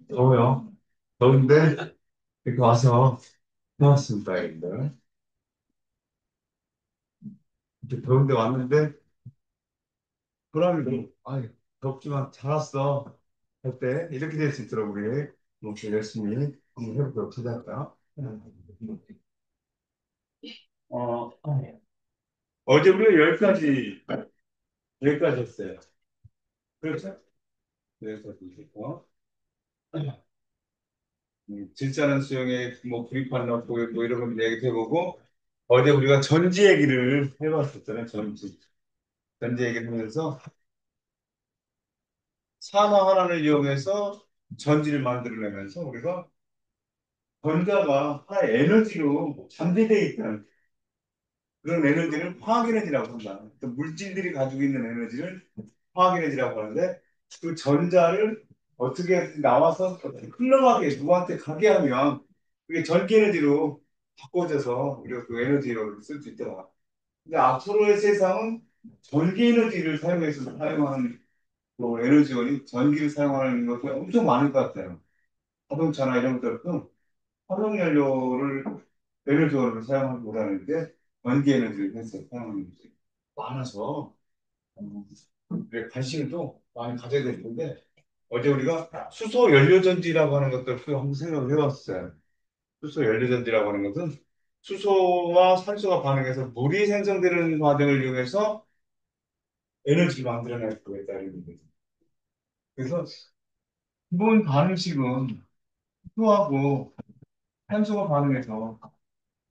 더워요. 더운데 이렇게 와서 해왔습니다, 여러분들. 이렇게 더운데 왔는데 보람이 아유 덥지만 잘 왔어 할 때 이렇게 될 수 있도록 우리 이렇게 열심히 한번 해보도록 하자고요. 어, 어제 우리가 여기까지 했어요. 그렇죠? 여기까지 했고 질자는 수영에 뭐 구입한 넣고 뭐 이런 거 얘기도 해보고 어제 우리가 전지 얘기를 해봤었잖아요. 전지 얘기를 하면서 산화 환원을 이용해서 전지를 만들어내면서 우리가 전자가 하나의 에너지로 잠재되어 있다는 그런 에너지를 화학에너지라고 한다. 또 물질들이 가지고 있는 에너지를 화학에너지라고 하는데 그 전자를 어떻게 나와서 어떻게 흘러가게 누구한테 가게 하면 그게 전기에너지로 바꿔져서 우리가 그 에너지로 쓸 수 있더라. 근데 앞으로의 세상은 전기에너지를 사용해서 사용하는 뭐 에너지원이 전기를 사용하는 것이 엄청 많을 것 같아요. 자동차나 이런 것들도 화석연료를 에너지원으로 사용하지 못하는데 전기 에너지를 해서 사용하는 것이 많아서 우리의 관심도 많이 가져야 될 텐데 어제 우리가 수소 연료전지라고 하는 것들 그 한번 생각을 해봤어요. 수소 연료전지라고 하는 것은 수소와 산소가 반응해서 물이 생성되는 과정을 이용해서 에너지를 만들어낼 수가 있다는 거죠. 그래서 기본 반응식은 수소하고 산소가 반응해서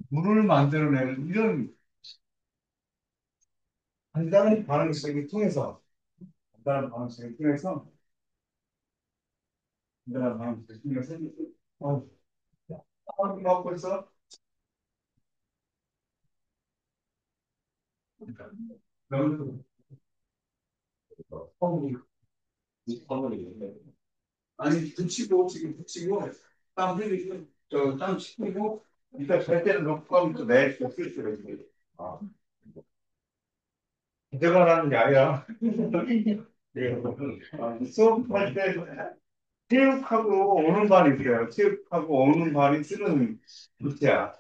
물을 만들어내는 이런 간단한 반응식을 통해서 간단한 방식을 통해서 간단한 방식을 통해서 어, 먹고 있어. 너무 허물이 허물이 아니 붙이고 지금 붙이고 땀 흘리고 저땀 식히고 이따 잘 때는 놓고 가면 또 내일 또쓸 수가 있어요. 아, 기대가 나는 게 아니라 수업할 때 체육하고 오는 반이 있어요. 체육하고 오는 반이 쓰는 문제야.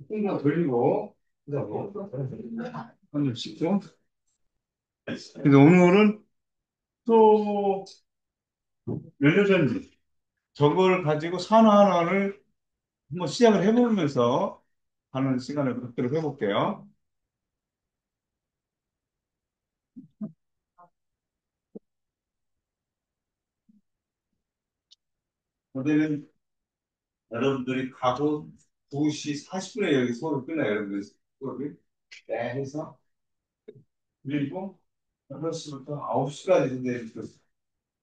띵거 돌리고 그다음에 한번 씻고 그래서 오늘은 또 연료전지 저걸 가지고 산화 하나를 한번 시작을 해보면서 하는 시간을 갖도록 해볼게요. 어제는 여러분들이 가고 2시 40분에 여기 수업을 끝나요. 여러분들 수업이 네, 해서 그리고 6시부터 9시까지 이제 그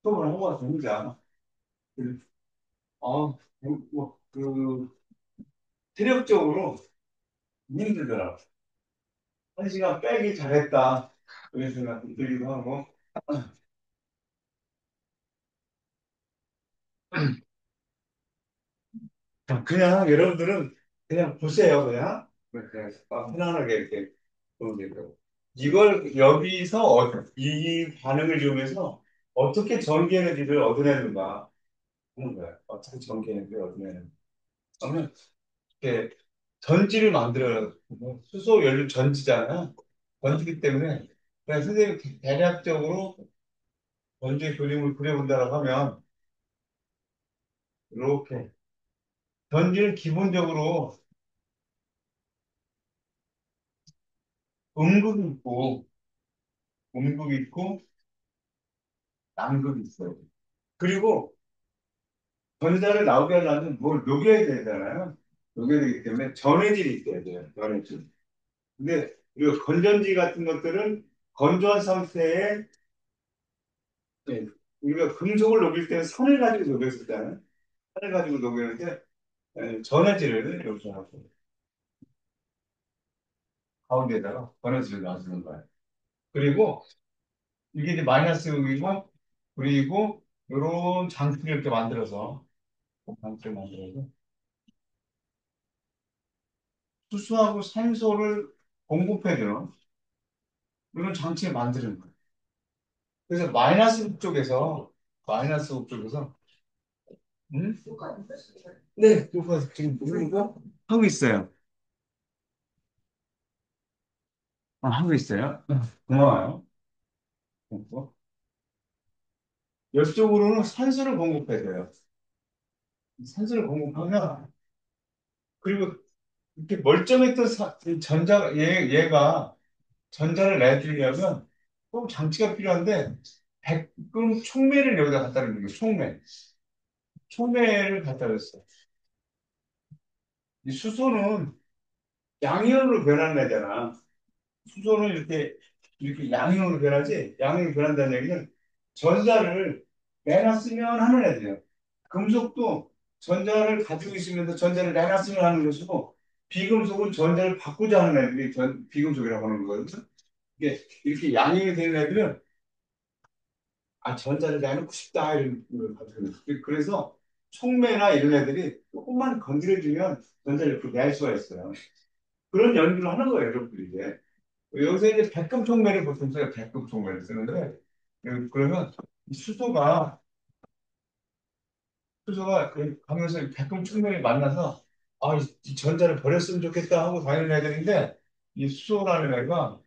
수업을 하고 와서 혼자 그 체력적으로 힘들더라고. 1시간 빼기 잘했다. 그런 생각이 들기도 하고. 그냥 여러분들은 그냥 보세요. 그냥 편안하게 이렇게 보면 되고. 이걸 여기서 이 반응을 이용해서 어떻게 전기 에너지를 얻어내는가 하는 거야. 어떻게 전기 에너지를 얻어내는가. 그러면 이렇게 전지를 만들어요. 수소 연료 전지잖아요. 전지기 때문에 그냥 선생님이 대략적으로 전지 그림을 그려본다고 하면 이렇게 전지는 기본적으로 음극이 있고 음극이 있고 남극이 있어요. 그리고 전자를 나오게 하려면 뭘 녹여야 되잖아요. 녹여야 되기 때문에 전해질이 있어야 돼요. 전해질. 근데 이 건전지 같은 것들은 건조한 상태에 네, 우리가 금속을 녹일 때는 선을 가지고 녹였을 때는 선을 가지고 녹이는데 전해질을 여기서 하고 가운데다가 전해질을 놔주는 거예요. 그리고 이게 이제 마이너스 극이고 그리고 이런 장치를 이렇게 만들어서 장치를 만들어서 수소하고 산소를 공급해주는 이런 장치를 만드는 거예요. 그래서 마이너스 극 쪽에서 음? 네, 그거 지금 이거 하고 있어요. 하고 있어요. 고마워요. 그리고 이쪽으로는 산소를 공급해줘요. 산소를 공급하면 그리고 이렇게 멀쩡했던 이 얘가 전자를 내주려면 꼭 장치가 필요한데 백금 촉매를 여기다 갖다 놓는 거예요. 촉매를 갖다 놨어요. 이 수소는 양이온으로 변하는 애잖아. 수소는 이렇게 양이온으로 변하지. 양이온으로 변한다는 얘기는 전자를 내놨으면 하는 애들이에요. 금속도 전자를 가지고 있으면서 전자를 내놨으면 하는 것이고 비금속은 전자를 바꾸자 하는 애들이 비금속이라고 하는 거거든요. 이게 이렇게 양형이 되는 애들은 전자를 내놓고 싶다 이런 걸 가지고 있어요. 그래서 촉매나 이런 애들이 조금만 건드려주면 전자를 이렇게 낼 수가 있어요. 그런 연구를 하는 거예요, 여러분들이 이제. 여기서 이제 백금 촉매를 보통 써요. 백금 촉매를 쓰는데 그러면 이 수소가 가면서 백금 촉매를 만나서 이 전자를 버렸으면 좋겠다 하고 다니는 애들인데 이 수소라는 애가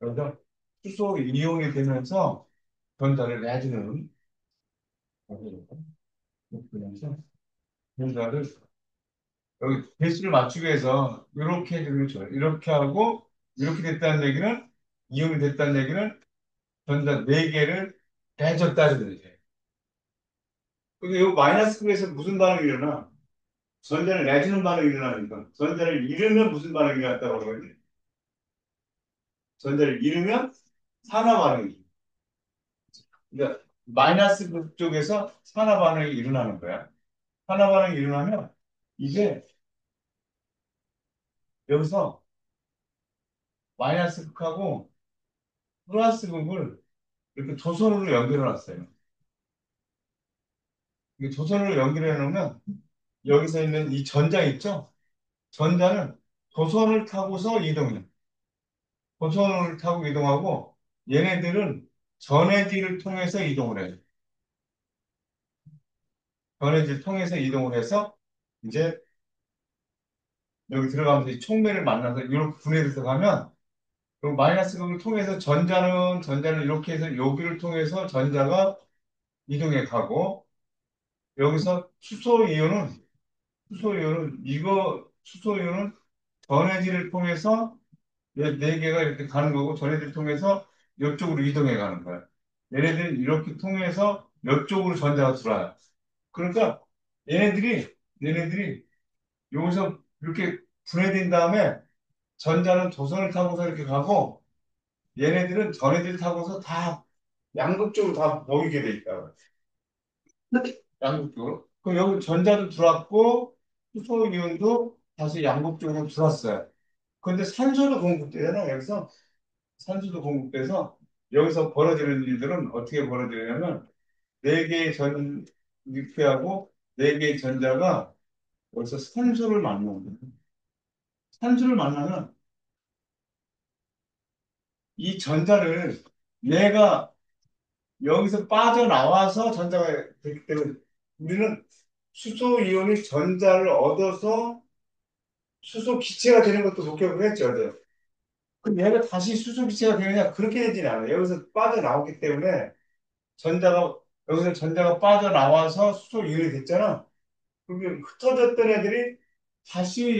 여기서 수소 이용이 되면서 전자를 내주는 그래서 전자를 여기 배수를 맞추기 위해서 이렇게 해주면 좋아요. 이렇게 하고 이렇게 됐다는 얘기는 이용이 됐다는 얘기는 전자 4개를 내줬다는 얘기죠. 근데 이 마이너스 극에서 무슨 반응이 일어나? 전자를 내주는 반응이 일어나니까 전자를 잃으면 무슨 반응이 일어났다고 그러거든요. 전자를 잃으면 산화 반응이. 그러니까 마이너스 극 쪽에서 산화 반응이 일어나는 거야. 산화 반응이 일어나면 이게 여기서 마이너스 극하고 플러스 극을 이렇게 도선으로 연결해 놨어요. 이 도선으로 연결해 놓으면 여기서 있는 이 전자 있죠? 전자는 도선을 타고서 이동해요. 도선을 타고 이동하고 얘네들은 전해질을 통해서 이동을 해요. 전해질 통해서 이동을 해서 이제 여기 들어가면서 이 촉매를 만나서 이렇게 분해돼서 가면 그리고 마이너스 극을 통해서 전자는 이렇게 해서 여기를 통해서 전자가 이동해 가고 여기서 수소 이온은 전해질을 통해서 네 개가 이렇게 가는 거고 전해질 통해서 이쪽으로 이동해 가는 거야. 얘네들은 이렇게 통해서 이쪽으로 전자가 들어와요. 그러니까 얘네들이 여기서 이렇게 분해된 다음에 전자는 도선을 타고서 이렇게 가고 얘네들은 전해질 타고서 다 양극적으로 다 모이게 돼 있다. 양극적으로. 그럼 여기 전자도 들어왔고 수소 이온도 다시 양극적으로 들어왔어요. 근데 산소도 공급되잖아, 여기서. 산소도 공급돼서 여기서 벌어지는 일들은 어떻게 벌어지냐면 네 개의 전 뉴클레하고 네 개의 전자가 여기서 산소를 만나는 거예요. 산소를 만나면 이 전자를 얘가 여기서 빠져나와서 전자가 되기 때문에 우리는 수소 이온이 전자를 얻어서 수소 기체가 되는 것도 목격을 했죠. 어제. 그럼 얘가 다시 수소 기체가 되느냐? 그렇게 되지는 않아요. 여기서 빠져나오기 때문에 전자가 여기서 전자가 빠져나와서 수소 이온이 됐잖아. 그게 흩어졌던 애들이 다시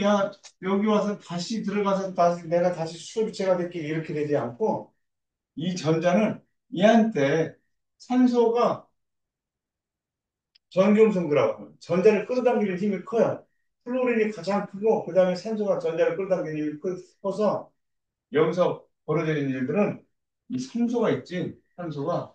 여기 와서 다시 들어가서 다시 내가 다시 수소 기체가 됐기 이렇게 되지 않고 이 전자는 얘한테 산소가 전기음성들하고 전자를 끌어당기는 힘이 커요. 플로린이 가장 크고 그다음에 산소가 전자를 끌어당기는 힘이 커서 여기서 벌어지는 일들은 이 산소가 있지 산소가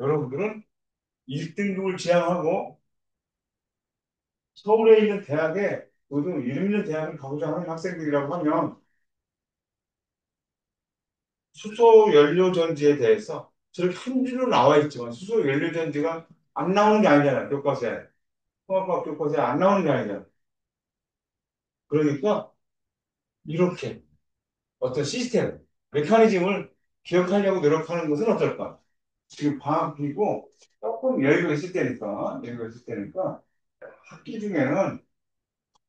여러분들은 1등급을 지향하고 서울에 있는 대학에 모두 이름 있는 대학을 가고자 하는 학생들이라고 하면 수소 연료 전지에 대해서 저렇게 한 줄로 나와 있지만 수소 연료 전지가 안 나오는 게 아니잖아요. 교과서에. 통합과학 교과서에 안 나오는 게 아니잖아요. 그러니까 이렇게 어떤 시스템, 메커니즘을 기억하려고 노력하는 것은 어떨까? 지금 방학이고 조금 여유가 있을 때니까 학기 중에는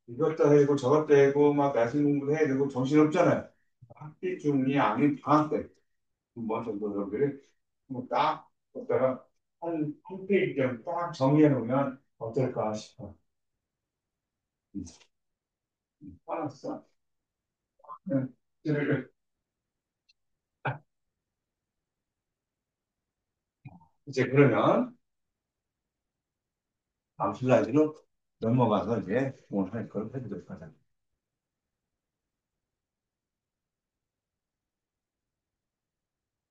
이것도 해고 저것도 해고 막 날씨 공부도 해야 되고 정신없잖아요. 학기 중이 아닌 방학 때 한번 정도 여러분들이 딱 갖다가 한 페이지 딱 정리해 놓으면 어떨까 싶어. 음, 알았어. 음, 이제 이제 그러면 다음 슬라이드로 넘어가서 이제 오늘 할 걸 해보도록 하자.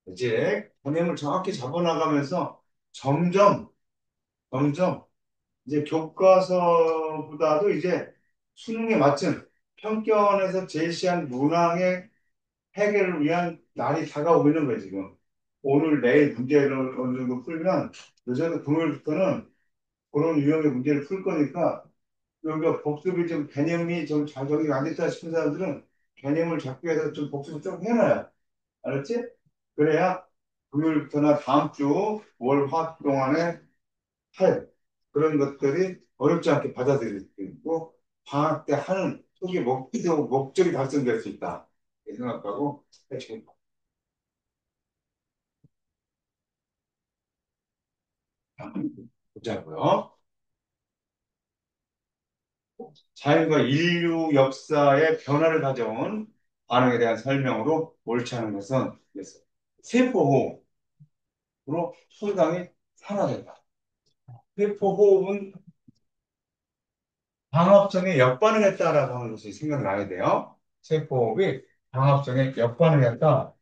이제 개념을 정확히 잡아나가면서 점점, 점점 이제 교과서보다도 이제 수능에 맞춘 평가원에서 제시한 문항의 해결을 위한 날이 다가오고 있는 거예요, 지금. 오늘, 내일 문제를 어느 정도 풀면, 늦어도 금요일부터는 그런 유형의 문제를 풀 거니까, 여기가 복습이 좀 개념이 좀 잘 적용이 안 됐다 싶은 사람들은 개념을 잡기 위해서 좀 복습을 좀 해놔요. 알았지? 그래야 금요일부터나 다음 주 월, 화 동안에 할 그런 것들이 어렵지 않게 받아들일 수 있고 방학 때 하는 속의 목적이 달성될 수 있다. 이렇게 생각하고 지금 보자고요. 자연과 인류 역사의 변화를 가져온 반응에 대한 설명으로 옳지 않은 것은 세포호흡으로 소유당이 산화된다. 세포호흡은 방합성에 역반응했다라고 하는 것이 생각나야 돼요. 세포호흡이 방합성에 역반응했다.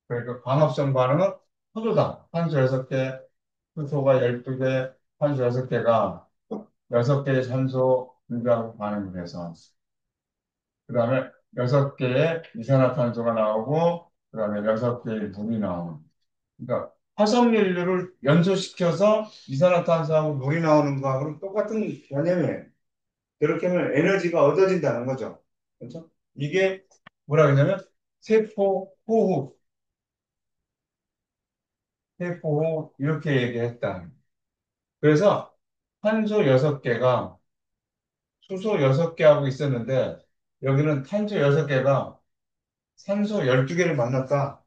그러니까 광합성 반응은 포도당, 탄소 6개, 수소가 12개, 탄소 6개가 6개의 산소 분자하고 반응을 해서, 그 다음에 6개의 이산화탄소가 나오고, 그 다음에 6개의 물이 나오는. 그러니까 화석연료를 연소시켜서 이산화탄소하고 물이 나오는 거하고는 똑같은 개념이에요. 그렇게 하면 에너지가 얻어진다는 거죠. 그렇죠? 이게 뭐라 그러냐면 세포 호흡, 세포 호흡 이렇게 얘기했다. 그래서 탄소 6개가 수소 6개 하고 있었는데 여기는 탄소 6개가 산소 12개를 만났다.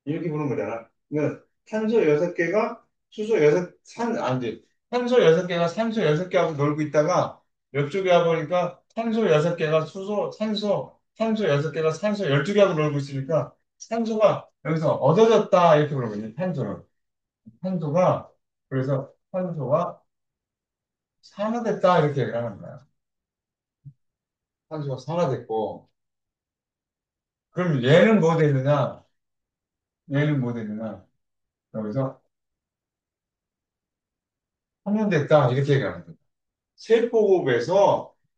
이렇게 보는 거잖아. 그러니까 탄소 6개가 수소 6, 아니지. 탄소 6개가 산소 6개하고 놀고 있다가 옆쪽에 와보니까 탄소 6개가 산소 6개가 산소 12개하고 놀고 있으니까 산소가 여기서 얻어졌다. 이렇게 보는 거지. 탄소는. 탄소가, 그래서 탄소가 산화됐다. 이렇게 얘기를 하는 거야. 탄소가 산화됐고, 그럼 얘는 뭐 되느냐? 얘는 뭐 되느냐? 여기서 함유됐다. 이렇게 얘기하는 거야.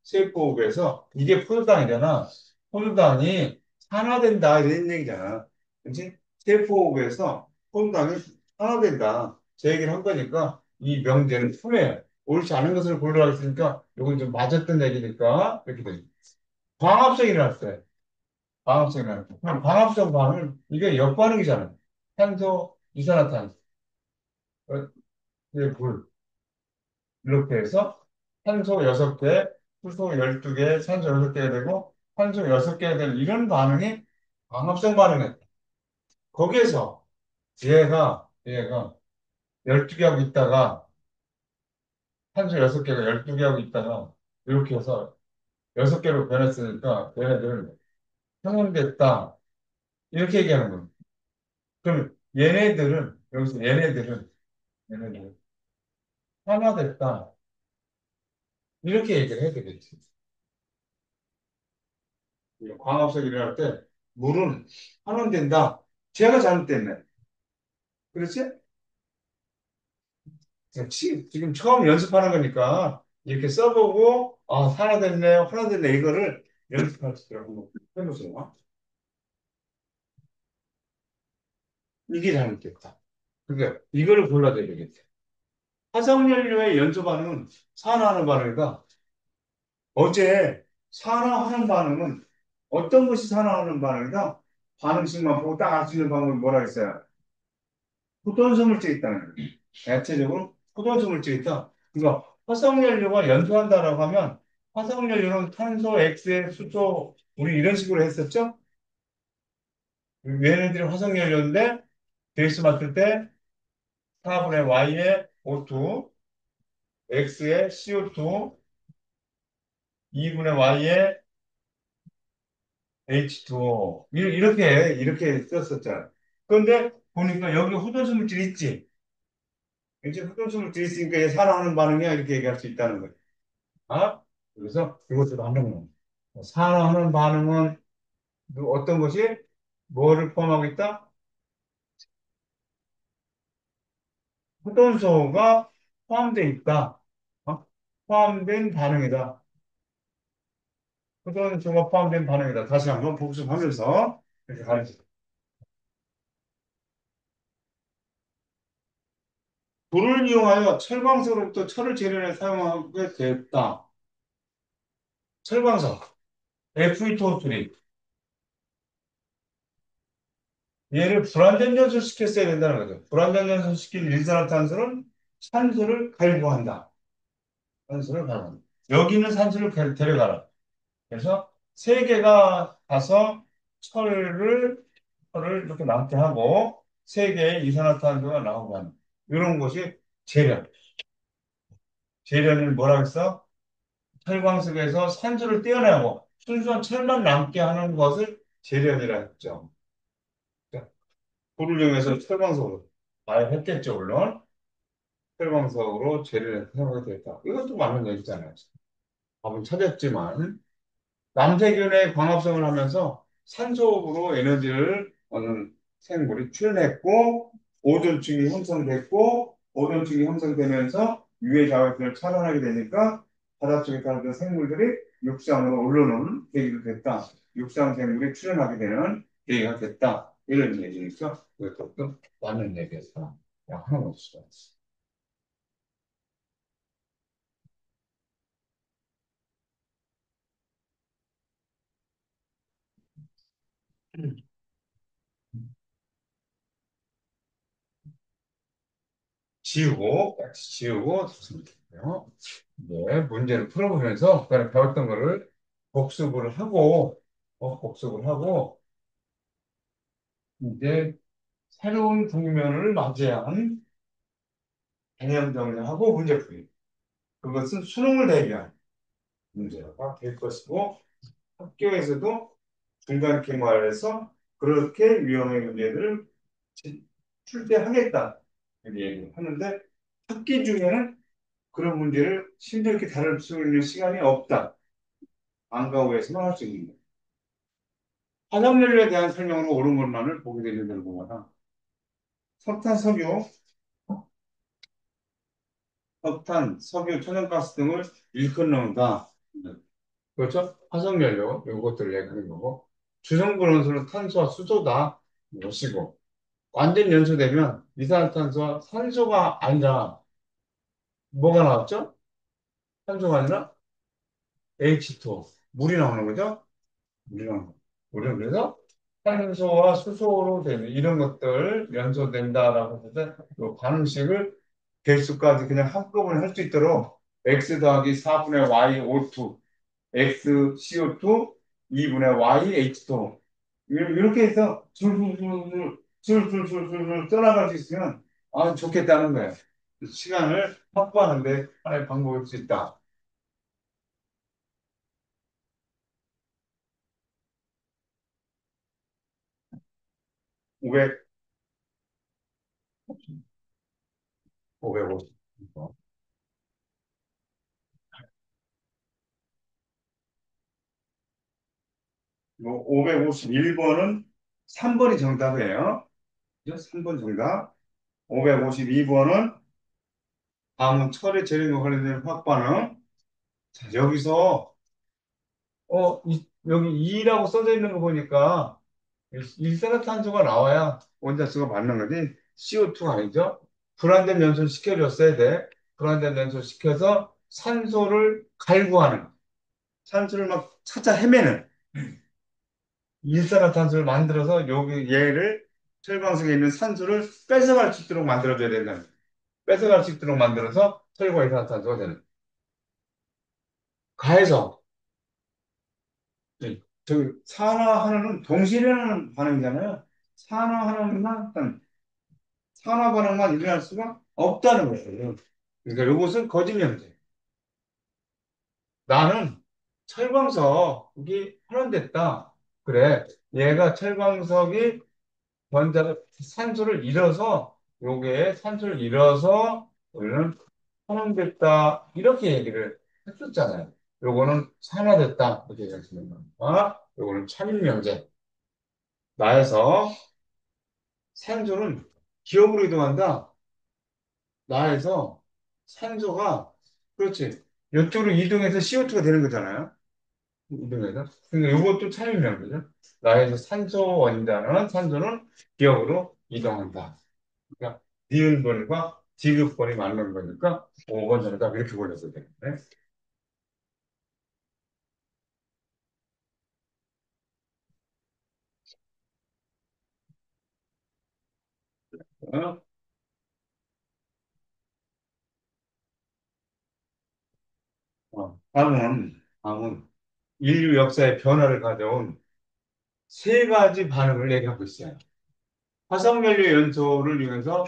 세포호흡에서, 이게 포도당이잖아. 포도당이 산화된다. 이런 얘기잖아. 그치? 세포호흡에서 포도당이 산화된다. 제 얘기를 한 거니까 이 명제는 후에 옳지 않은 것을 고르라 했으니까 이건 좀 맞았던 얘기니까 이렇게 돼. 광합성이 일어났어요. 광합성이라는 거. 그럼 광합성 반응은 이게 역반응이잖아요. 탄소, 이산화탄소, 어, 이제 물. 이렇게 해서 탄소 6개, 수소 12개, 산소 6개가 되고 탄소 6개가 되는 이런 반응이 광합성 반응이었다. 거기에서 얘가 12개 하고 있다가 탄소 6개가 12개 하고 있다가 이렇게 해서 6개로 변했으니까 얘네들 평형됐다. 이렇게 얘기하는 거예요. 그럼 얘네들은 산화됐다. 이렇게 얘기를 해야 되겠지. 광합성이 일어날 때 물은 환원된다. 제가 잘못됐네. 그렇지? 지금 처음 연습하는 거니까 이렇게 써보고 하나 됐네, 하나 됐네 이거를 연습하시더라고. 해보세요. 이게 잘못됐다. 그러니까 이거를 골라야 되겠다. 화석연료의 연소 반응은 산화하는 반응이다. 어제 산화하는 반응은 어떤 것이 산화하는 반응이다? 반응식만 보고 딱 알 수 있는 방법이 뭐라 했어요? 포도연소 물질이 있다는 거예요. 대체적으로 포도연소 물질이 있다. 그러니까 화석연료가 연소한다라고 하면 화석연료는 탄소 X의 수소 우리 이런 식으로 했었죠? 얘네들이 화석연료인데 베이스 맞출 때 4분의 Y의 O2, X의 CO2, 2분의 Y의 H2O 이렇게 썼었잖아. 그런데 보니까 여기 호전수 물질 있지. 이제 호전수 물질 있으니까 얘 산화하는 반응이야 이렇게 얘기할 수 있다는 거야. 아? 그래서 이것도 하는 거야. 산화하는 반응은 어떤 것이 뭐를 포함하고 있다? 호전소가 포함되어 있다. 포함된 반응이다. 호전소가 포함된 반응이다. 다시 한번 복습하면서 이렇게 가르쳐. 불을 이용하여 철광석으로부터 철을 재련해 사용하게 됐다. 철광석, Fe2O3. 얘를 불완전 연소시켰어야 된다는 거죠. 불완전 연소시킨 일산화탄소는 산소를 갈구한다. 산소를 갈구한다. 여기 있는 산소를 데려가라. 그래서 세 개가 가서 철을 이렇게 남게 하고 세 개의 이산화탄소가 나오고 하는 이런 것이 재련. 재련을 뭐라 했어? 철광석에서 산소를 떼어내고 순수한 철만 남게 하는 것을 재련이라 했죠. 자, 불을 이용해서 철광석으로 말했겠죠, 물론. 철광석으로 재련을 사용하게 됐다. 이것도 맞는 얘기잖아요. 답은 찾았지만 남세균의 광합성을 하면서 산소로 에너지를 얻는 생물이 출현했고 오존층이 형성됐고 오존층이 형성되면서 유해 자외선을 차단하게 되니까 바닷속에 살던 생물들이 육상으로 올라오는 계기가 됐다. 육상 생물이 출현하게 되는 계기가 됐다. 이런 얘기니까 그것도 맞는 얘기였다. 하는 것이다. 지우고, 같이 지우고, 좋습니다. 네, 문제를 풀어보면서 그간에 배웠던 거를 복습을 하고, 복습을 하고, 이제 새로운 국면을 맞이한 개념 정리하고 문제풀이. 그것은 수능을 대비한 문제가 될 것이고, 학교에서도 중간 기말에서 그렇게 유형의 문제들을 출제하겠다. 이렇게 얘기를 하는데, 학기 중에는 그런 문제를 심도 있게 다룰 수 있는 시간이 없다. 방과 후에서만 할 수 있는 거. 화석연료에 대한 설명으로 옳은 것만을 보게 되는 데를 보거나 석탄, 석유, 석탄, 석유, 천연가스 등을 일컫 넣는다. 그렇죠? 화석연료, 이것들을 얘기하는 거고. 주성분원소는 탄소와 수소다. 것이고. 완전 연소되면 이산화탄소와 산소가 아니라 뭐가 나왔죠? 산소가 아니라 H2O. 물이 나오는 거죠? 우리랑 우리는 그래서 탄소와 수소로 되는 이런 것들 연소된다라고 해서 그 반응식을 개수까지 그냥 한꺼번에 할 수 있도록 x 더하기 4분의 y O2, x CO2, 2분의 y H2 이렇게 해서 줄줄줄줄줄줄줄 떠나갈 수 있으면 좋겠다는 거예요. 시간을 확보하는데 하나의 방법일 수 있다. 500, 550. 뭐 551번은 3번이 정답이에요. 그죠? 3번 정답. 552번은 다음은 철의 재료와 관련된 화학 반응. 자, 여기서 여기 E라고 써져 있는 거 보니까 일산화탄소가 나와야 원자수가 맞는 거지. CO2가 아니죠. 불완전 연소를 시켜줬어야 돼. 불완전 연소를 시켜서 산소를 갈구하는, 산소를 막 찾아 헤매는 일산화탄소를 만들어서 여기 얘를 철광석에 있는 산소를 뺏어갈 수 있도록 만들어줘야 된다는 거예요. 뺏어갈 수 있도록 만들어서 철과 이산화탄소가 되는. 가해서 저기 산화하나는 동시에 일어나는 반응이잖아요. 산화하나만 산화 반응만 일어날 수가 없다는 거예요. 그러니까 이것은 거짓면제. 나는 철광석이 환원됐다. 그래. 얘가 철광석이 원자가 산소를 잃어서 요게 산소를 잃어서 우리는 환원됐다. 이렇게 얘기를 했었잖아요. 요거는 산화됐다. 이렇게 얘기하시는 겁니다. 요거는 참임면제. 나에서 산소는 기업으로 이동한다. 나에서 산소가 그렇지. 이쪽으로 이동해서 CO2가 되는 거잖아요. 이동해서. 그러니까 이것도 참이면 거죠. 나에서 산소 원자는 산소는 기억으로 이동한다. 그러니까 니은번과 디귿번이 맞는 거니까 5번 정답 이렇게 골랐어야 되겠네. 어? 다음은 인류 역사의 변화를 가져온 세 가지 반응을 얘기하고 있어요. 화석연료 연소를 이용해서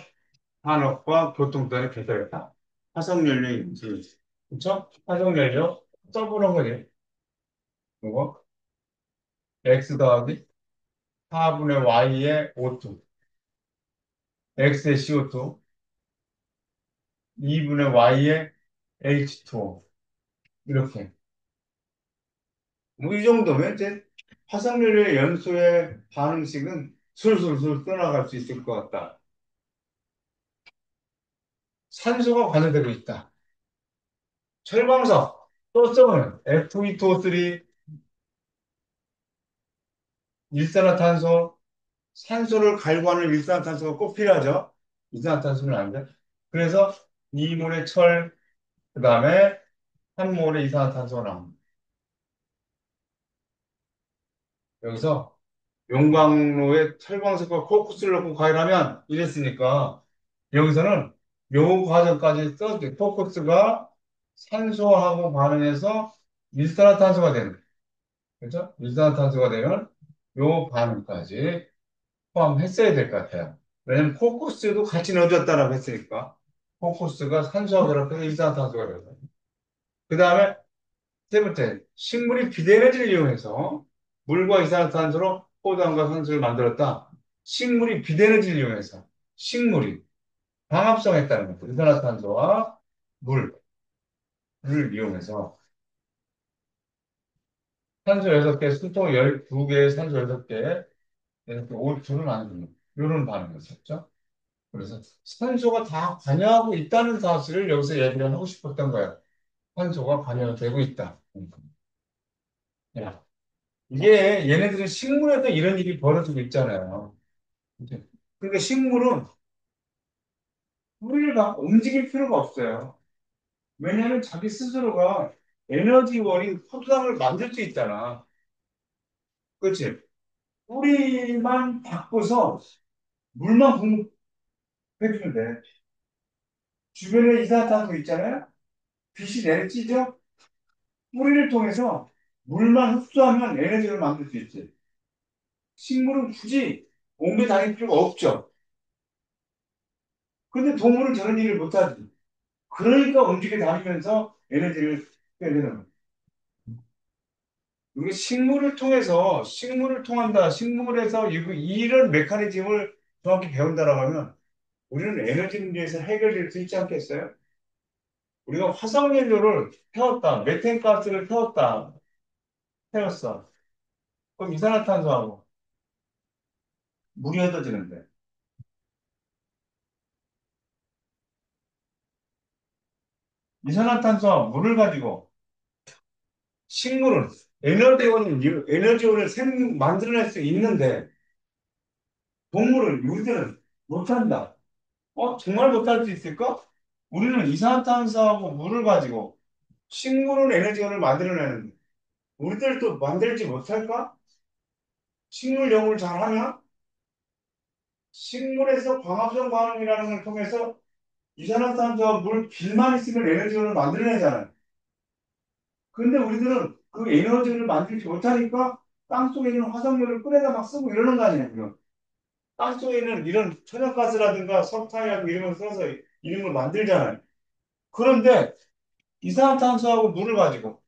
산업과 교통편을 개설했다. 화석연료 연소. 그쵸? 화석연료 써보는 거지. 이거 x 더하기 4분의 y의 O2, x의 CO2, 2분의 y의 H2O. 이렇게. 뭐 이 정도면 이제 화석연료의 연소의 반응식은 술술술 떠나갈 수 있을 것 같다. 산소가 관여되고 있다. 철광석, 또 써보면 Fe2O3, 일산화탄소, 산소를 갈구하는 일산화탄소가 꼭 필요하죠. 이산화탄소는 안 돼. 그래서 2몰의 철, 그 다음에 3몰의 이산화탄소가 나옵니다. 여기서 용광로에 철광석과 코쿠스를 넣고 가열하면 이랬으니까 여기서는 요 과정까지 써도 코쿠스가 산소하고 반응해서 일산화탄소가 되는 그렇죠? 일산화탄소가 되면 요 반응까지 포함했어야 될 것 같아요. 왜냐면 코쿠스도 같이 넣어줬다라고 했으니까 코쿠스가 산소하고 결합해서 일산화탄소가 돼요. 그 다음에 세 번째, 식물이 비대에너지를 이용해서 물과 이산화탄소로 포도당과 산소를 만들었다. 식물이 비대에너지를 이용해서 식물이 광합성했다는 거죠. 이산화탄소와 물을 이용해서 산소 6개, 수소 12개, 산소 6개, 이렇게 둘을 나누는 이런 반응이었었죠. 그래서 산소가 다 관여하고 있다는 사실을 여기서 얘기를 하고 싶었던 거예요. 산소가 관여되고 있다. 야, 이게 얘네들은 식물에도 이런 일이 벌어지고 있잖아요. 이제. 그러니까 식물은 뿌리를 막 움직일 필요가 없어요. 왜냐하면 자기 스스로가 에너지원인 포도당을 만들 수 있잖아. 그렇지? 뿌리만 바꿔서 물만 공급해주면 돼. 주변에 이산화탄소 있잖아요? 빛이 내리쬐죠? 뿌리를 통해서 물만 흡수하면 에너지를 만들 수 있지. 식물은 굳이 옮겨 다닐 필요가 없죠. 근데 동물은 저런 일을 못하지. 그러니까 움직여 다니면서 에너지를 빼내는 거예요. 우리 식물을 통한다. 식물에서 이런 메커니즘을 정확히 배운다라고 하면 우리는 에너지 문제에서 해결될 수 있지 않겠어요? 우리가 화석연료를 태웠다. 메탄가스를 태웠어. 그럼 이산화탄소하고 물이 흩어지는데. 이산화탄소와 물을 가지고 식물은 에너지원을 만들어낼 수 있는데 동물은 우리들은 못한다. 정말 못할 수 있을까? 우리는 이산화탄소하고 물을 가지고 식물은 에너지원을 만들어내는데 우리들도 만들지 못할까? 식물 영을 잘하면 식물에서 광합성 반응이라는 걸 통해서 이산화탄소와 물 길만 있으면 에너지원을 만들어내잖아요. 근데 우리들은 그 에너지를 만들지 못하니까 땅속에 있는 화석물을 꺼내다 막 쓰고 이러는 거 아니에요, 그럼. 땅속에 있는 이런 천연가스라든가 석탄이라든가 이런 걸 써서 이런 걸 만들잖아요. 그런데 이산화탄소하고 물을 가지고,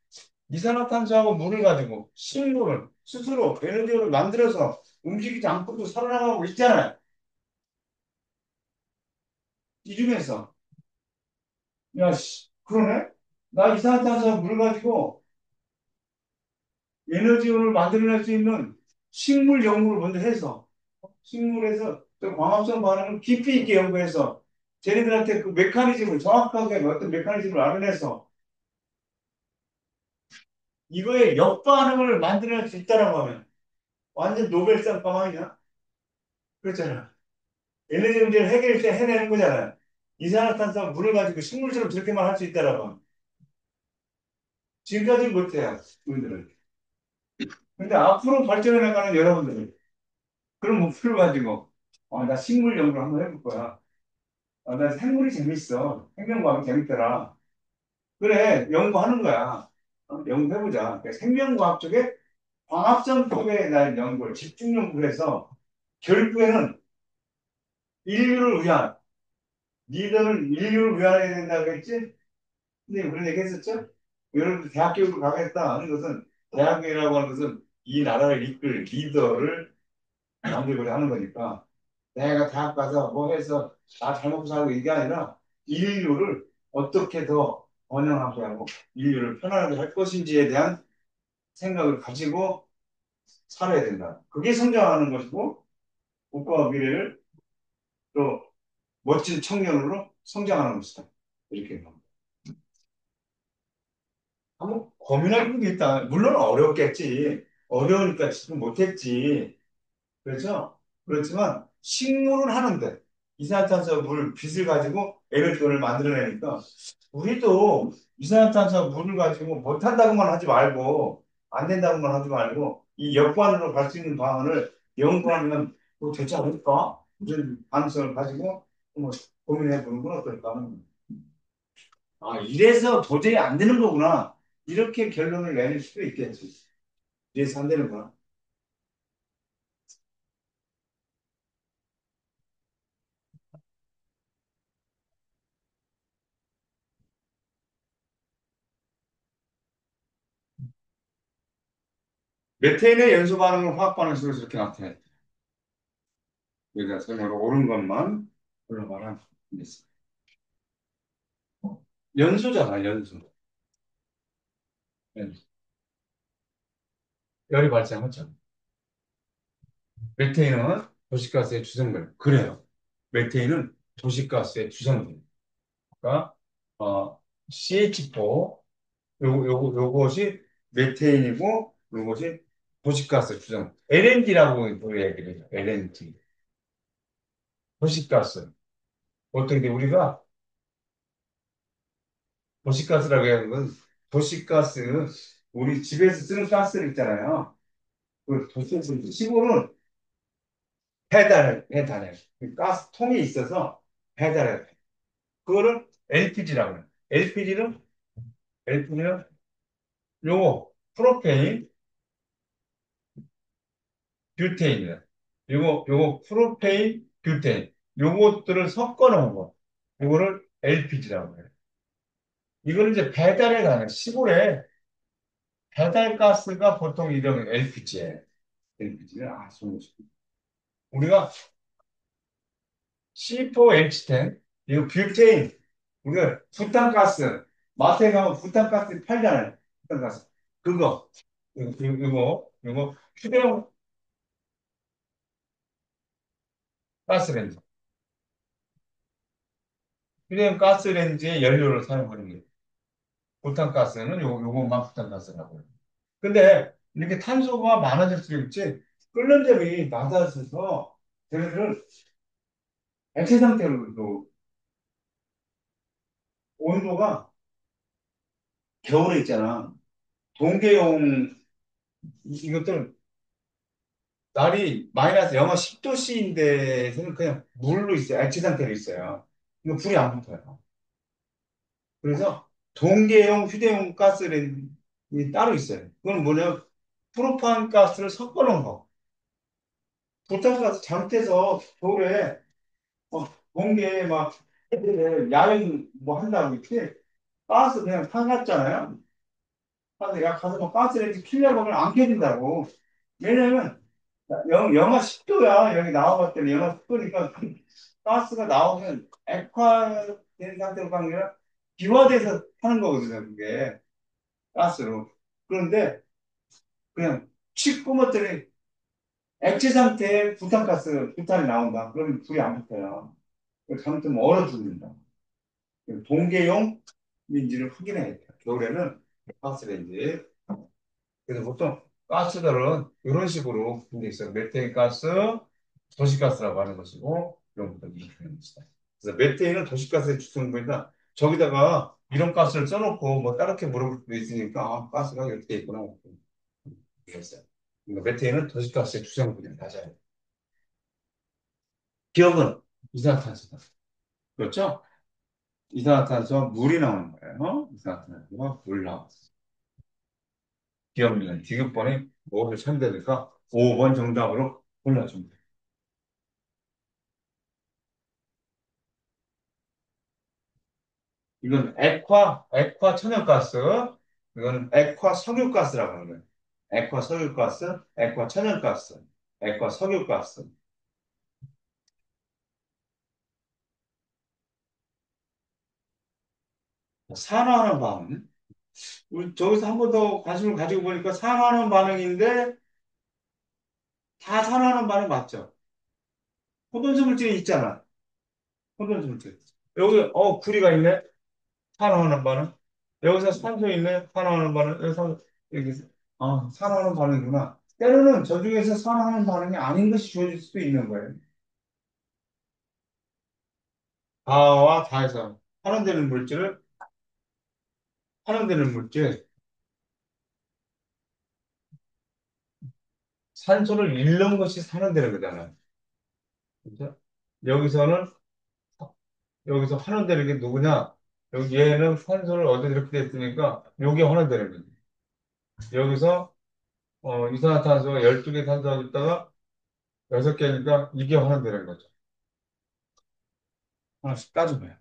이산화탄소하고 물을 가지고 식물은 스스로 에너지를 만들어서 움직이지 않고도 살아나가고 있잖아요. 이 중에서. 야, 씨, 그러네? 나 이산화탄소와 물을 가지고 에너지원을 만들어낼 수 있는 식물 연구를 먼저 해서 식물에서 또 광합성 반응을 깊이 있게 연구해서 쟤네들한테 그 메커니즘을 정확하게 어떤 메커니즘을 알아내서 이거의 역반응을 만들어낼 수 있다라고 하면 완전 노벨상 빵이냐? 그렇잖아. 에너지 문제를 해내는 거잖아요. 이산화탄소와 물을 가지고 식물처럼 저렇게만 할 수 있다라고 하면 지금까지 못해요. 우리들은. 근데 앞으로 발전해 나가는 여러분들은 그런 목표를 가지고 나 식물 연구를 한번 해볼 거야. 나 생물이 재밌어. 생명과학이 재밌더라. 그래, 연구하는 거야. 연구해보자. 그러니까 생명과학 쪽에 광합성 쪽에 대한 연구를 집중 연구를 해서 결국에는 인류를 위한, 리더는 인류를 위하여야 된다고 했지? 근데 그런 얘기 했었죠? 여러분들 대학 교육을 가겠다 하는 것은, 대학이라고 하는 것은 이 나라를 이끌 리더를 만들고자 하는 거니까 내가 대학 가서 뭐 해서 나 잘 먹고 살고 이게 아니라 인류를 어떻게 더 번영하게 하고 인류를 편안하게 할 것인지에 대한 생각을 가지고 살아야 된다. 그게 성장하는 것이고 국가와 미래를 또 멋진 청년으로 성장하는 것이다. 이렇게 한번 고민할 게 있다. 물론 어렵겠지. 어려우니까 지금 못했지. 그렇죠? 그렇지만 식물은 하는데 이산화탄소 물 빛을 가지고 에너지원을 만들어내니까 우리도 이산화탄소 물을 가지고 못한다고만 하지 말고 안 된다고만 하지 말고 이 역관으로 갈 수 있는 방안을 연구하면 뭐 되지 않을까? 이런 가능성을 가지고 한번 고민해 보는 건 어떨까 하는 이래서 도저히 안 되는 거구나. 이렇게 결론을 내릴 수도 있겠지. 이래서 안 되는구나. 메테인의 연소 반응을 화학 반응식으로 이렇게 나타내. 여기다 설명을 옳은 것만 올라가라. 연소잖아, 연소. 연소. 열이 발생하죠. 메테인은 도시가스의 주성분. 그래요. 메테인은 도시가스의 주성분. 그러니까, CH4, 요것이 메테인이고, 요것이 도시가스 주성분. LNG라고 또 얘기를 해요. LNG. 도시가스. 보통 이제 우리가 도시가스라고 하는 건 도시가스, 우리 집에서 쓰는 가스를 있잖아요. 그 도시가스, 시골은 배달해. 그 가스통이 있어서 배달해. 그거를 LPG라고 해요. LPG는 요거, 프로페인, 뷰테인이에요. 요거, 프로페인, 뷰테인. 요것들을 섞어 놓은 거. 요거를 LPG라고 해요. 이거는 이제 배달에 가는 시골에 배달 가스가 보통 이런 LPG예요. LPG는 좋은 거 우리가 C4H10, 이거 뷰테인, 우리가 부탄가스, 마트에 가면 부탄가스 팔잖아요. 부탄가스. 그거, 이거, 휴대용 가스레인지. 휴대용 가스레인지에 연료를 사용하는 거예요. 부탄가스는 요것만 부탄가스라고 해요. 근데 이렇게 탄소가 많아질수록 있지 끓는 점이 낮아져서 걔네들은 액체 상태로도 온도가 겨울에 있잖아. 동계용 이것들은 날이 마이너스 영하 10도씨인데서는 그냥 물로 있어요. 액체 상태로 있어요. 이거 불이 안 붙어요. 그래서 동계용 휴대용 가스렌이 따로 있어요. 그건 뭐냐? 프로판 가스를 섞어 놓은 거. 부탄가스 잘못해서 겨울에 동계에 막 애들 야외 뭐 한다고 했지? 가스 그냥 타갔잖아요. 가서 야 가서 막 가스레인지 키려고 하면 안 켜진다고. 왜냐면 영하 10도야. 여기 나와봤더니 영하 10도니까 가스가 나오면 액화된 상태로 가는 게 아니라 기화돼서 하는 거거든요. 그게 가스로. 그런데 그냥 칙 뿜었더니 액체 상태의 부탄가스, 부탄이 나온다. 그러면 불이 안 붙어요. 잘못하면 얼어 죽는다. 동계용인지를 확인해야 돼요. 겨울에는 가스레인지. 그래서 보통 가스들은 이런 식으로 분돼 있어요. 메테인 가스, 도시가스라고 하는 것이고, 이런 것들 이렇게 하는 것이다. 그래서 메테인은 도시가스의 주성분이다. 저기다가 이런 가스를 써놓고 뭐 다르게 물어볼 수도 있으니까 가스가 이렇게 돼 있구나. 그랬어요. 그러니까 메테인은 도시가스의 주성분이 맞아요. 기억은 이산화탄소다. 그렇죠? 이산화탄소와 물이 나오는 거예요. 이산화탄소와 물 나왔어. 기억력은 디귿번이 5를 참되니까 5번 정답으로 골라줍니다. 이건 액화 천연가스. 이거는 액화 석유가스라고 하는 거예요. 액화 석유가스, 액화 천연가스, 액화 석유가스. 산화하는 반응. 우리 저기서 한 번 더 관심을 가지고 보니까 산화하는 반응인데 다 산화하는 반응 맞죠? 호돈수 물질이 있잖아. 호돈수 물질. 여기 구리가 있네. 산화하는 반응. 여기서 산소 있네. 산화하는 반응. 여기서 여기 산화하는 반응이구나. 때로는 저 중에서 산화하는 반응이 아닌 것이 주어질 수도 있는 거예요. 다와 다에서 환원되는 물질을 환원되는 물질 산소를 잃는 것이 환원되는 거잖아요. 그죠? 여기서는 여기서 환원되는 게 누구냐? 여기 얘는 산소를 얻어 이렇게 됐으니까 요게 환원되는 거죠. 여기서 이산화탄소가 12개 탄소가 있다가 6개니까 이게 환원되는 거죠. 하나씩 따져봐요.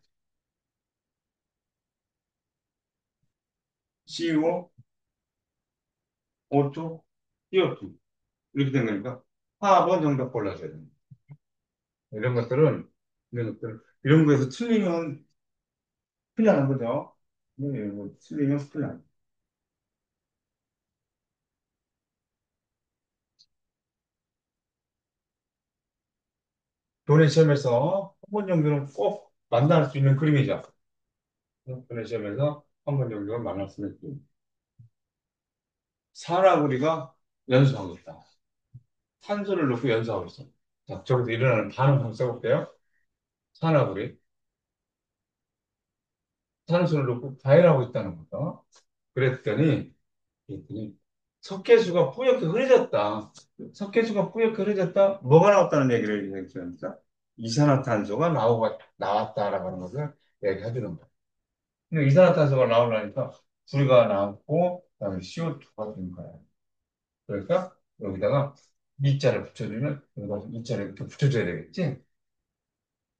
CO, O2, CO2 이렇게 된 거니까 4번 정답 골라줘야 됩니다. 이런 거에서 틀리면 큰일 나는 거죠. 네, 뭐 틀리면 큰일 나는 교내 시험에서 한 번 정도는 꼭 만날 수 있는 그림이죠. 교내 시험에서 한 번 정도는 만날 수 있는 그림. 사라구리가 연소하고 있다. 탄소를 넣고 연소하고 있어. 자, 저기서 일어나는 반응 한번 써볼게요. 산화구리. 탄소를 넣고 가열하고 있다는 거죠. 그랬더니 석회수가 뿌옇게 흐려졌다. 석회수가 뿌옇게 흐려졌다. 뭐가 나왔다는 얘기를 얘기했습니까? 이산화탄소가 나왔다라고 하는 것을 얘기해 주는 거예요. 근데 이산화탄소가 나오려니까 불가 나왔고, 그다음에 CO2가 된 거예요. 그러니까 여기다가 이자를 붙여주면 여기다 이자를 이렇게 붙여줘야 되겠지?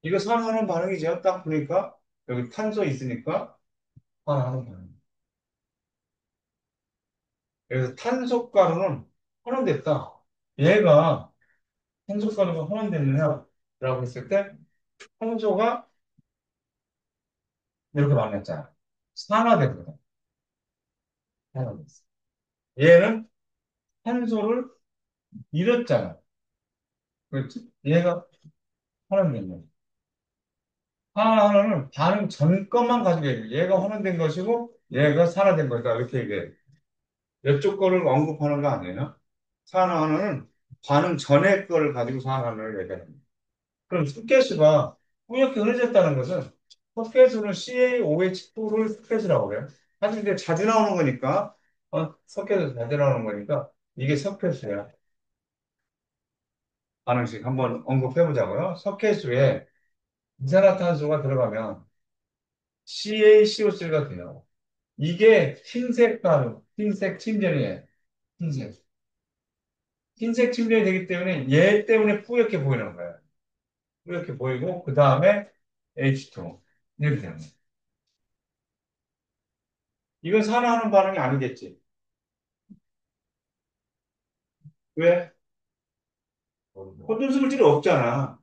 이거 산화하는 반응이죠. 딱 보니까 여기 탄소 있으니까 산화하는 반응. 그래서 탄소가루는 혼합됐다. 얘가 탄소가루가 혼합됐느냐라고 했을 때 탄소가 이렇게 만났잖아. 산화된 거다. 산화됐어. 얘는 탄소를 잃었잖아. 그렇지? 얘가 혼합된 거야. 하나는 반응 전 것만 가지고 얘기해. 얘가 혼합된 것이고 얘가 산화된 거다. 이렇게 얘기해. 이쪽 거를 언급하는 거 아니에요? 산화는 반응 전에 거를 가지고 산화를 얘기하는 거예요. 그럼 흑계수가 뿌옇게 흐려졌다는 것은 흑계수는 CaOH2를 흑계수라고 그래요. 사실 이제 자주 나오는 거니까, 석회수 자주 나오는 거니까 이게 석회수야. 반응식 한번 언급해 보자고요. 석회수에 이산화탄소가 들어가면 CaCO3가 돼요. 이게 흰색 가루, 흰색 침전이에요. 흰색. 흰색 침전이 되기 때문에 얘 때문에 뿌옇게 보이는 거예요. 뿌옇게 보이고, 그 다음에 H2. 이렇게 되는 거예요. 이건 산화하는 반응이 아니겠지. 왜? 코든 물질이 없잖아.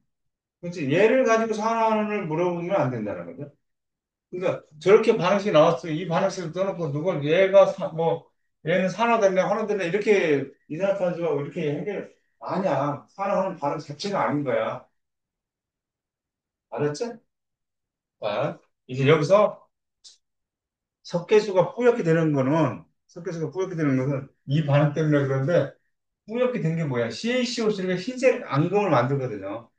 그렇지? 얘를 가지고 산화를 물어보면 안 된다는 거죠. 그러니까 저렇게 반응식이 나왔어요. 이 반응식을 떠놓고 누가 얘가 뭐 얘는 산화됐네, 환화됐네 이렇게 이산화탄소가 이렇게 해결 아니야. 산화하는 반응 자체가 아닌 거야. 알았지? 자, 이제 여기서 석회수가 뿌옇게 되는 것은 이 반응 때문에 그런데 뿌옇게 된 게 뭐야? CaCO3가 흰색 앙금을 만들거든요.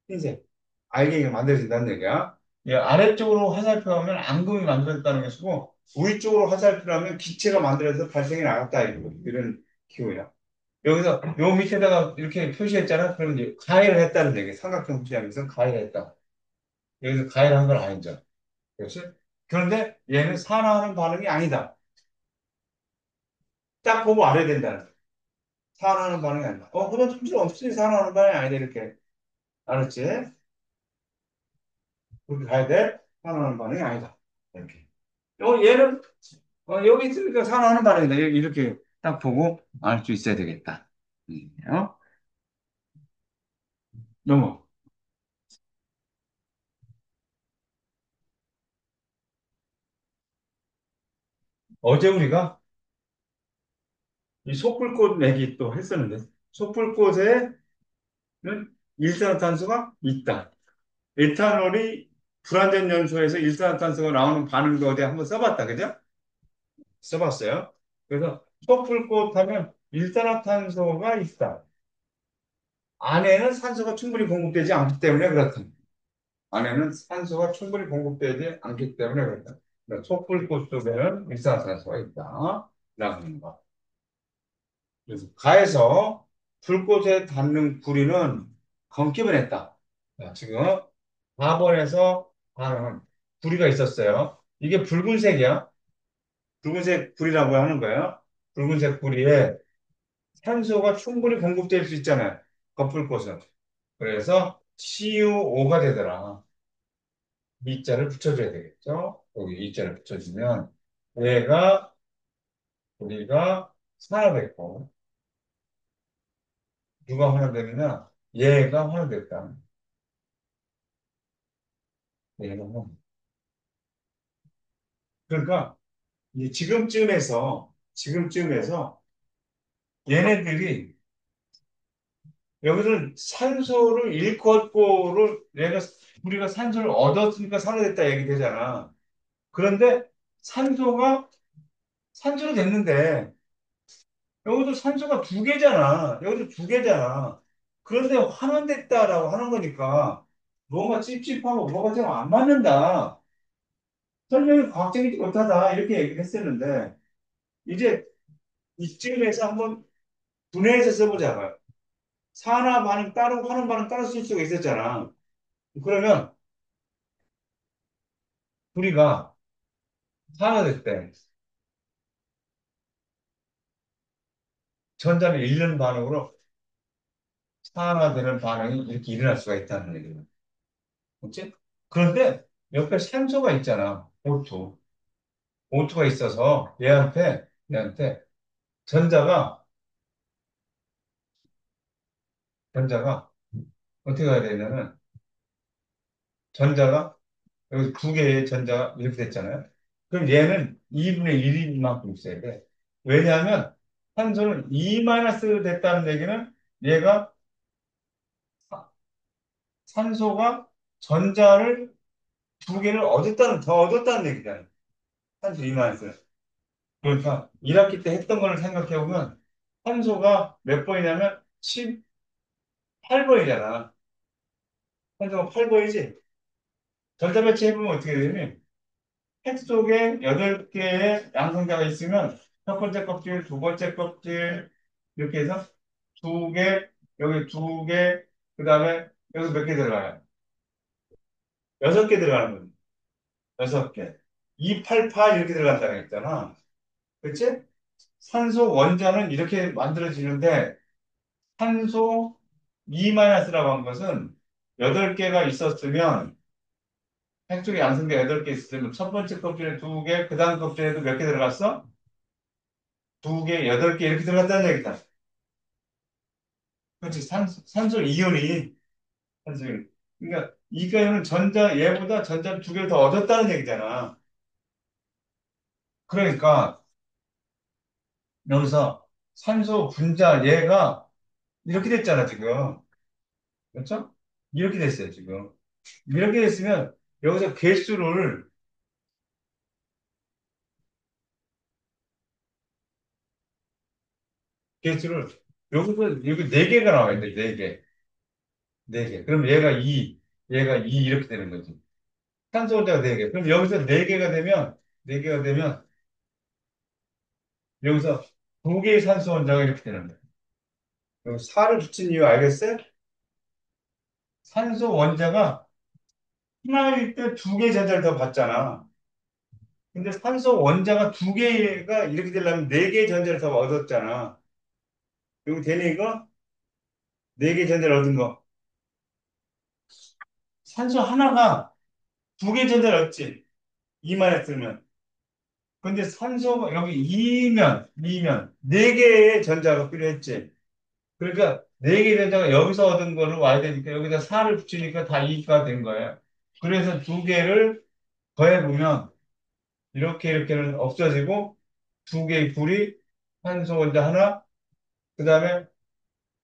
흰색. 알갱이가 만들어진다는 얘기야. 이 아래쪽으로 화살표 하면 앙금이 만들어졌다는 것이고, 위쪽으로 화살표를 하면 기체가 만들어져서 발생이 나갔다. 이런 기호야. 여기서 요 밑에다가 이렇게 표시했잖아. 그럼 이제 가해를 했다는 얘기. 삼각형 표시하면서 가해를 했다. 여기서 가해를 한 건 아니죠. 그렇지? 그런데 얘는 산화하는 반응이 아니다. 딱 보고 알아야 된다는 거야. 산화하는 반응이 아니다. 그런 품질 없이 산화하는 반응이 아니다. 이렇게. 알았지? 그렇게 가야 돼? 산화하는 반응이 아니다. 이렇게. 얘는 여기 있으니까 산화하는 반응이다. 이렇게 딱 보고 알 수 있어야 되겠다. 어? 넘어. 어제 우리가 이 속불꽃 내기 또 했었는데, 속불꽃에는 일산화탄소가 있다. 에탄올이 불완전 연소에서 일산화탄소가 나오는 반응도 어디 한번 써봤다. 그죠? 써봤어요. 그래서 속불꽃 하면 일산화탄소가 있다. 안에는 산소가 충분히 공급되지 않기 때문에 그렇다. 안에는 산소가 충분히 공급되지 않기 때문에 그렇다. 그러니까 촛불꽃 속에는 일산화탄소가 있다. 라는 거. 그래서 가에서 불꽃에 닿는 구리는 검기만 했다. 자, 지금 4번에서 반은 구리가 있었어요. 이게 붉은색이야. 붉은색 구리라고 하는 거예요. 붉은색 구리에 산소가 충분히 공급될 수 있잖아요. 검불꽃은. 그래서 CuO가 되더라. 이자를 붙여줘야 되겠죠? 여기 이자를 붙여주면 얘가 우리가 산화됐고 누가 환원되느냐? 얘가 환원됐다. 얘가 환원. 그러니까 이 지금쯤에서 얘네들이 여기서는 산소를 잃고를 얘가 우리가 산소를 얻었으니까 산화됐다 얘기 되잖아. 그런데 산소가 산소로 됐는데 여기도 산소가 두 개잖아. 여기도 두 개잖아. 그런데 환원됐다라고 하는 거니까 뭔가 찝찝하고 뭐가 좀 안 맞는다. 설명이 과학적이지 못하다. 이렇게 얘기를 했었는데 이제 이쯤에서 한번 분해해서 써보자고요. 산화 반응 따로 환원 반응 따로 쓸 수가 있었잖아. 그러면 우리가 산화될 때 전자를 잃는 반응으로 산화되는 반응이 이렇게 일어날 수가 있다는 얘기예요. 그렇지? 그런데 옆에 산소가 있잖아. O2. 오투가 있어서 얘한테 전자가 전자가 어떻게 해야 되냐면 전자가 여기 두 개의 전자가 이렇게 됐잖아요. 그럼 얘는 2분의 1인 만큼 있어야 돼. 왜냐하면 산소는 2 마이너스 됐다는 얘기는 얘가 사- 산소가 전자를 두 개를 더 얻었다는 얘기잖아요. 산소 이만했어요. 그러니까 1학기 때 했던 거를 생각해 보면 산소가 몇 번이냐면 18번이잖아. 산소가 8번이지. 전자배치 해보면 어떻게 되냐면 핵 속에 8개의 양성자가 있으면 첫 번째 껍질, 두 번째 껍질 이렇게 해서 두 개, 여기 두 개, 그 다음에 여기 몇 개 들어가요? 6개 들어가는 거지. 6개. 288 이렇게 들어간다고 했잖아. 그치? 산소 원자는 이렇게 만들어지는데 산소 2-라고 한 것은 8개가 있었으면 핵 쪽에 양성자 8개 있었으면 첫 번째 껍질에 두 개, 그 다음 껍질에도 몇 개 들어갔어? 두 개, 8개 이렇게 들어갔다는 얘기다. 그렇지. 산소 이온이, 산소 이온. 그러니까 이가연은 얘보다 전자를 두 개를 더 얻었다는 얘기잖아. 그러니까 여기서 산소 분자 얘가 이렇게 됐잖아, 지금. 그렇죠? 이렇게 됐어요, 지금. 이렇게 됐으면 여기서 개수를 여기 네 개가 나와야 돼, 네 개. 네 개. 그럼 얘가 이 이렇게 되는 거지. 산소 혼자가 네 개. 그럼 여기서 네 개가 되면 여기서 두 개의 산소 혼자가 이렇게 되는 거야. 여기 살을 붙인 이유 알겠어요? 산소 원자가 하나일 때 두 개의 전자를 더 받잖아. 근데 산소 원자가 두 개가 이렇게 되려면 네 개의 전자를 더 얻었잖아. 여기 되네, 이거? 네 개의 전자를 얻은 거. 산소 하나가 두 개의 전자를 얻지. 이만 했으면. 근데 산소가 여기 이면 네 개의 전자가 필요했지. 그러니까 네 개의 전자가 여기서 얻은 거를 와야 되니까 여기다 4를 붙이니까 다 2가 된 거예요. 그래서 두 개를 더해보면 이렇게는 없어지고 두 개의 불이 산소 원자 하나, 그 다음에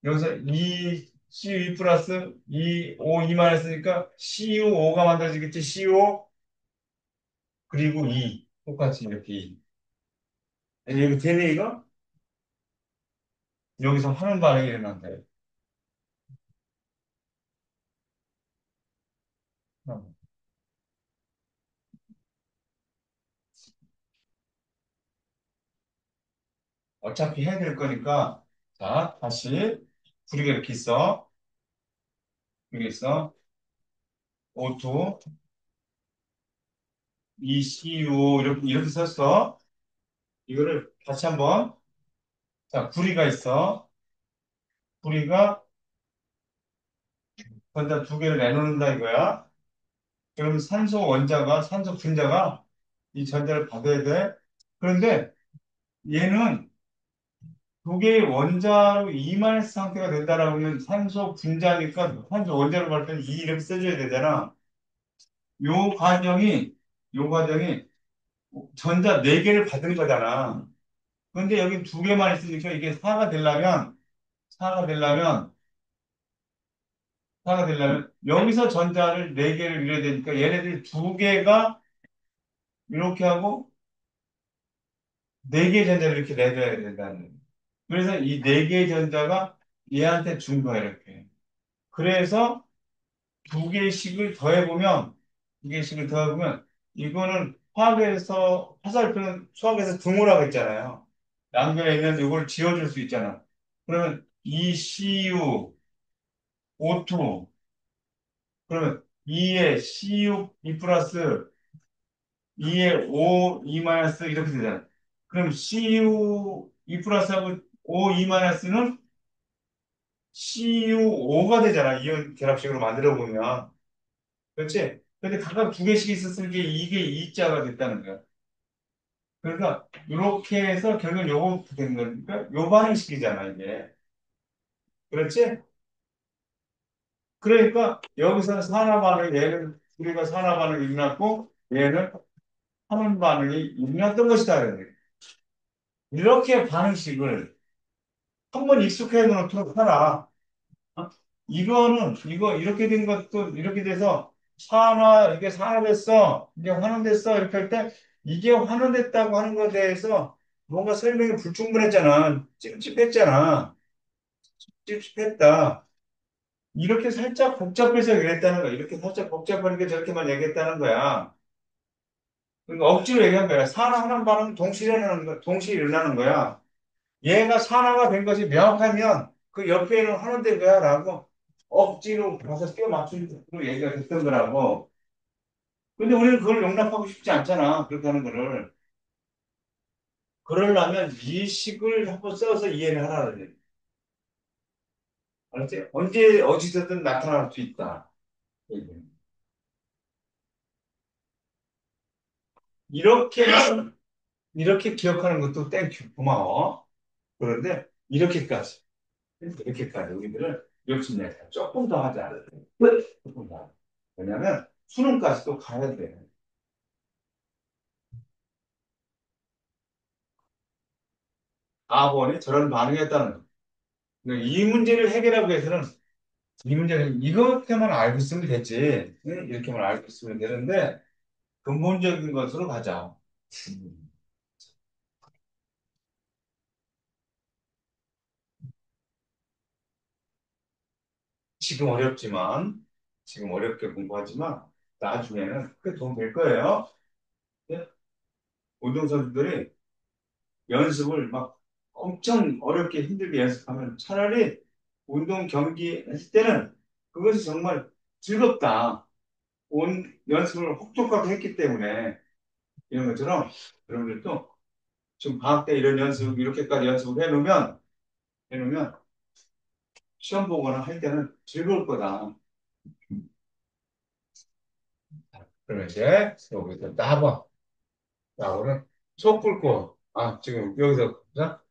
여기서 2 CU2 플러스 2O2만 했으니까 CU5가 만들어지겠지. CU5 그리고 2 똑같이 이렇게 2. 여기 되네 이거? 여기서 화는 반응이 일어난다. 어. 어차피 해야 될 거니까 자 다시 구리가 이렇게 있어. 이렇게 있어. O2 2CU 이렇게 썼어. 이거를 다시 한번 자 구리가 있어. 구리가 전자 두 개를 내놓는다 이거야. 그럼 산소 분자가 이 전자를 받아야 돼. 그런데 얘는 두 개의 원자로 이만해서 상태가 된다라고 하면 산소 분자니까 산소 원자로 볼 때는 이 이렇게 써줘야 되잖아. 요 과정이, 요 과정이 전자 네개를 받은 거잖아. 근데 여기 두 개만 있으니까 이게 4가 되려면, 4가 되려면 여기서 전자를 네개를 이뤄야 되니까 얘네들 두 개가 이렇게 하고 네 개의 전자를 이렇게 내줘야 된다는 거예요. 그래서 이 네 개의 전자가 얘한테 준 거야, 이렇게. 그래서 두 개씩을 더해보면, 두 개씩을 더해보면, 이거는 화살표는 수학에서 등호라고 했잖아요. 양변에 있는 이걸 지워줄 수 있잖아. 그러면 ECU, O2, 그러면 2에 CU, 2 플러스 2에 O, 2 마이너스 이렇게 되잖아. 그럼 CU, 2 플러스하고 O, 2 마이너스는 CU5가 되잖아. 이온 결합식으로 만들어 보면. 그렇지? 근데 각각 두 개씩 있었을 때 이게 이자가 됐다는 거야. 그러니까 이렇게 해서 결국 요거 된 거니까 요 반응식이잖아, 이게. 그렇지? 그러니까 여기서 산화 반응, 얘는 우리가 산화 반응이 일어났고 얘는 환원 반응이 일어났던 것이다. 그래. 이렇게 반응식을 한번 익숙해 놓도록 하라. 어? 이거 이렇게 된 것도 이렇게 돼서 이게 산화됐어. 이제 환원됐어. 이렇게 할 때 이게 환원됐다고 하는 것에 대해서 뭔가 설명이 불충분했잖아. 찝찝했잖아. 찝찝했다. 이렇게 살짝 복잡해서 그랬다는 거야. 이렇게 살짝 복잡하니까 저렇게만 얘기했다는 거야. 그러니까 억지로 얘기한 거야. 산화하는 반응 동시에 일어나는 거, 동시에 일어나는 거야. 얘가 산화가 된 것이 명확하면 그 옆에는 환원된 거야. 라고 억지로 가서 끼워 맞추는 얘기가 됐던 거라고. 근데 우리는 그걸 용납하고 싶지 않잖아. 그렇게 하는 거를. 그러려면 이 식을 한번 써서 이해를 하라는 얘기. 알았지? 언제 어디서든 나타날 수 있다. 얘기. 이렇게 이렇게 기억하는 것도 땡큐 고마워. 그런데 이렇게까지 우리들은 욕심내서 조금 더 하자. 조금 더. 왜냐면 수능까지 또 가야 돼. 4번이 저런 반응이었다는 거. 그러니까 이 문제를 해결하기 위해서는 이 문제는 이렇게만 알고 있으면 되지. 응? 이렇게만 알고 있으면 되는데 근본적인 것으로 가자. 음. 지금 어렵지만, 지금 어렵게 공부하지만, 나중에는 꽤 도움 될 거예요. 네? 운동선수들이 연습을 막 엄청 어렵게 힘들게 연습하면 차라리 운동 경기 했을 때는 그것이 정말 즐겁다. 온 연습을 혹독하게 했기 때문에 이런 것처럼 여러분들도 지금 방학 때 이런 연습, 이렇게까지 연습을 해놓으면 시험 보거나 할 때는 즐거울 거다. 그러면 이제 여기서 나봐. 나오는 속 끓고, 지금 여기서, 자,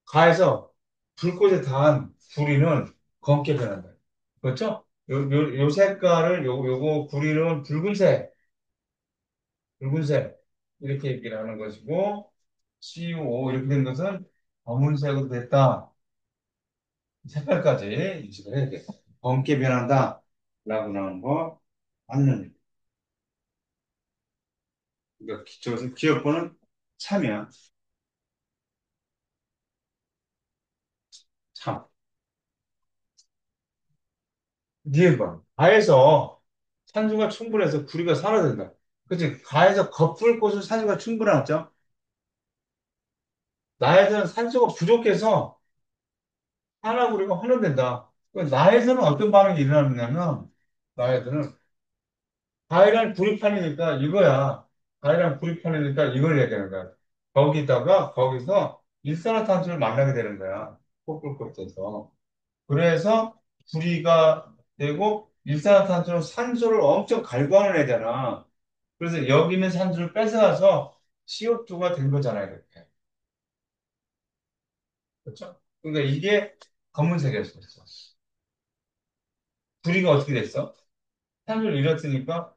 가에서 불꽃에 닿은 구리는 검게 변한다. 그렇죠? 요 색깔을, 요거 구리는 붉은색, 이렇게 얘기를 하는 것이고, CO 이렇게 된 것은 검은색으로 됐다. 색깔까지 인식을 해야 돼. 검게 변한다. 라고 나오는 거, 맞는. 그러니까 저것은 기억번은 참이야. 참. 니은 가에서 산소가 충분해서 구리가 산화된다. 그치? 가에서 거풀꽃은 산소가 충분하죠? 나에서는 산소가 부족해서 산화구리가 환원된다. 나에서는 어떤 반응이 일어나느냐면, 나에서는 가이랑 구리판이니까 이거야. 가이랑 구리판이니까 이걸 얘기하는 거야. 거기서 일산화탄소를 만나게 되는 거야. 코뿔꽃에서. 그래서 구리가 되고 일산화탄소는 산소를 엄청 갈구하는 애잖아. 그래서 여기 있는 산소를 뺏어가서 CO2가 된 거잖아요, 이렇게. 그렇죠? 그러니까 이게 검은색이었어. 구리가 어떻게 됐어? 산소를 잃었으니까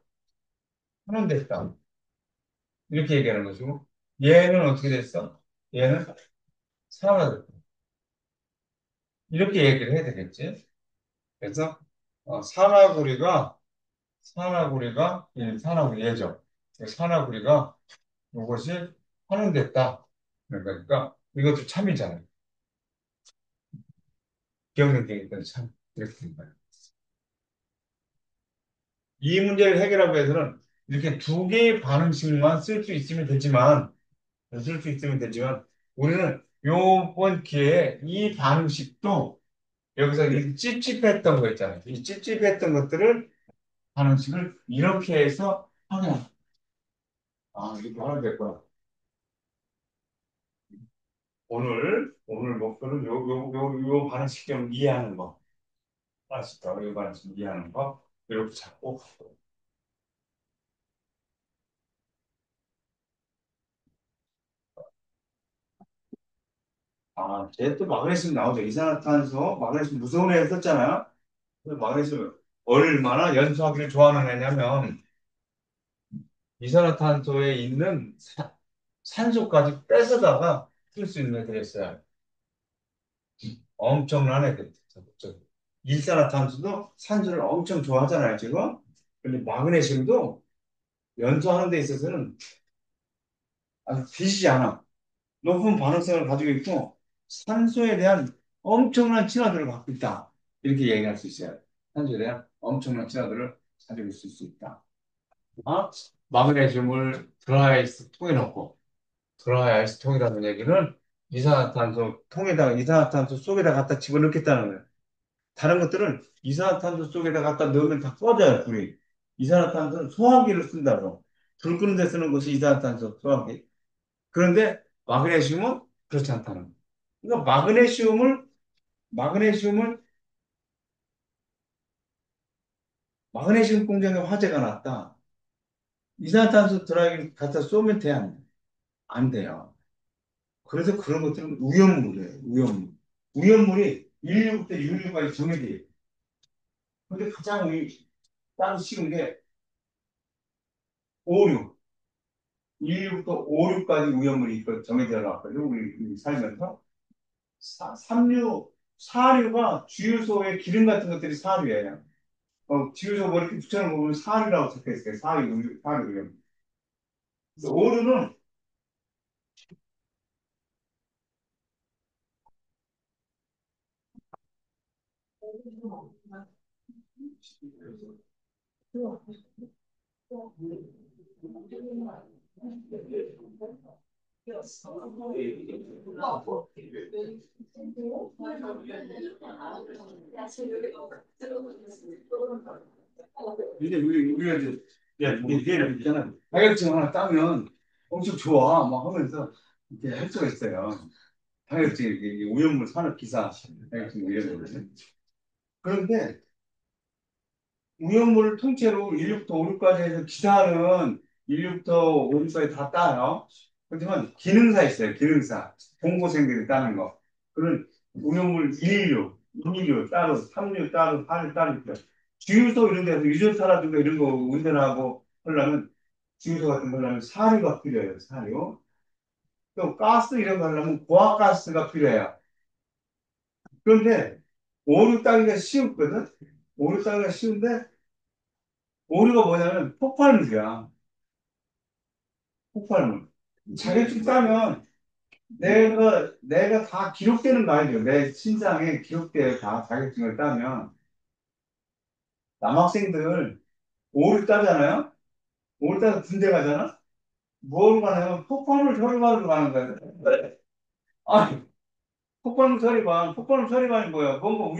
환원됐다. 이렇게 얘기하는 거죠. 얘는 어떻게 됐어? 얘는 산화됐다. 이렇게 얘기를 해야 되겠지? 그래서 산화구리가 산화구리 예죠. 산화구리가 이것이 환원됐다. 그러니까 이것도 참이잖아요. 기억력이니까 참 이렇게 된 거예요. 이 문제를 해결하기 위해서는 이렇게 두 개의 반응식만 쓸 수 있으면 되지만, 우리는 요번 기회에 이 반응식도 여기서 이 찝찝했던 거 있잖아요. 이 찝찝했던 것들을 반응식을 이렇게 해서 확인한다. 이렇게 하면 됐구나. 오늘 목표는 요 반응식 좀 이해하는 거. 알았어. 요 반응식 이해하는 거. 이렇게 잡고. 쟤 또 마그네슘 나오죠. 이산화탄소, 마그네슘 무서운 애 썼잖아요. 그 마그네슘 얼마나 연소하기를 좋아하는 애냐면, 이산화탄소에 있는 산소까지 뺏어다가 쓸 수 있는 애들이 있어요. 엄청난 애들. 일산화탄소도 산소를 엄청 좋아하잖아요, 지금. 근데 마그네슘도 연소하는 데 있어서는 아주 비지지 않아. 높은 반응성을 가지고 있고 산소에 대한 엄청난 친화도를 갖고 있다. 이렇게 얘기할 수 있어요. 산소에 대한 엄청난 친화도를 가지고 있을 수 있다. 어? 마그네슘을 드라이아이스 통에 넣고 드라이아이스 통이라는 얘기는 이산화탄소 통에다가 이산화탄소 속에다 갖다 집어넣겠다는 거예요. 다른 것들은 이산화탄소 속에다 갖다 넣으면 다 꺼져요, 불이. 이산화탄소는 소화기를 쓴다고. 불 끄는 데 쓰는 것이 이산화탄소 소화기. 그런데 마그네슘은 그렇지 않다는 거예요. 그러니까 마그네슘을, 마그네슘 공장에 화재가 났다. 이산화탄소 드라이기를 갖다 쏘면 돼, 안 돼? 안 돼요. 그래서 그런 것들은 위험물이에요, 위험물. 위험물이 1류부터 6류까지 정해져 있어요. 근데 가장 따로 쉬운 게 5류. 1류부터 5류까지 위험물이 정해져 나왔거든요, 우리 살면서. 3류, 4류가 주유소에 기름 같은 것들이 4류예요. 주유소 뭐 이렇게 붙여놓으면 4류라고 적혀 있어요. 4류, 4류. 그래서 5류는 이제 우리가 이제 얘를 있잖아. 자격증 하나 따면 엄청 좋아 막 하면서 이렇게 할 수가 있어요. 자격증 이게 오염물 산업 기사 자격증 이런 거거든. 그런데 오염물을 통째로 1류부터 5류까지 해서 기사는 1류부터 5류까지 다 따요. 하지만 기능사 있어요. 기능사 공고생들이 따는 거. 그런 오염물 1류, 2류 따로, 3류 따로, 4류 따로 있어요. 주유소 이런 데서 유조차라든가 이런 거 운전하고 하려면 주유소 같은 거 하려면 사료가 필요해요. 사료. 또 가스 이런 거 하려면 고압가스가 필요해요. 그런데 오류 따기가 쉬웠거든. 오류 따기가 쉬운데 오류가 뭐냐면 폭발물이야. 폭발물. 자격증 따면 내가 다 기록되는 거 아니죠. 내 신상에 기록돼 다 자격증을 따면 남학생들 오류 따잖아요. 오류 따서 군대 가잖아. 뭐로 가냐면 폭발물 처리반으로 가는 거야. 아니, 폭발물 처리반이 뭐야? 뭔가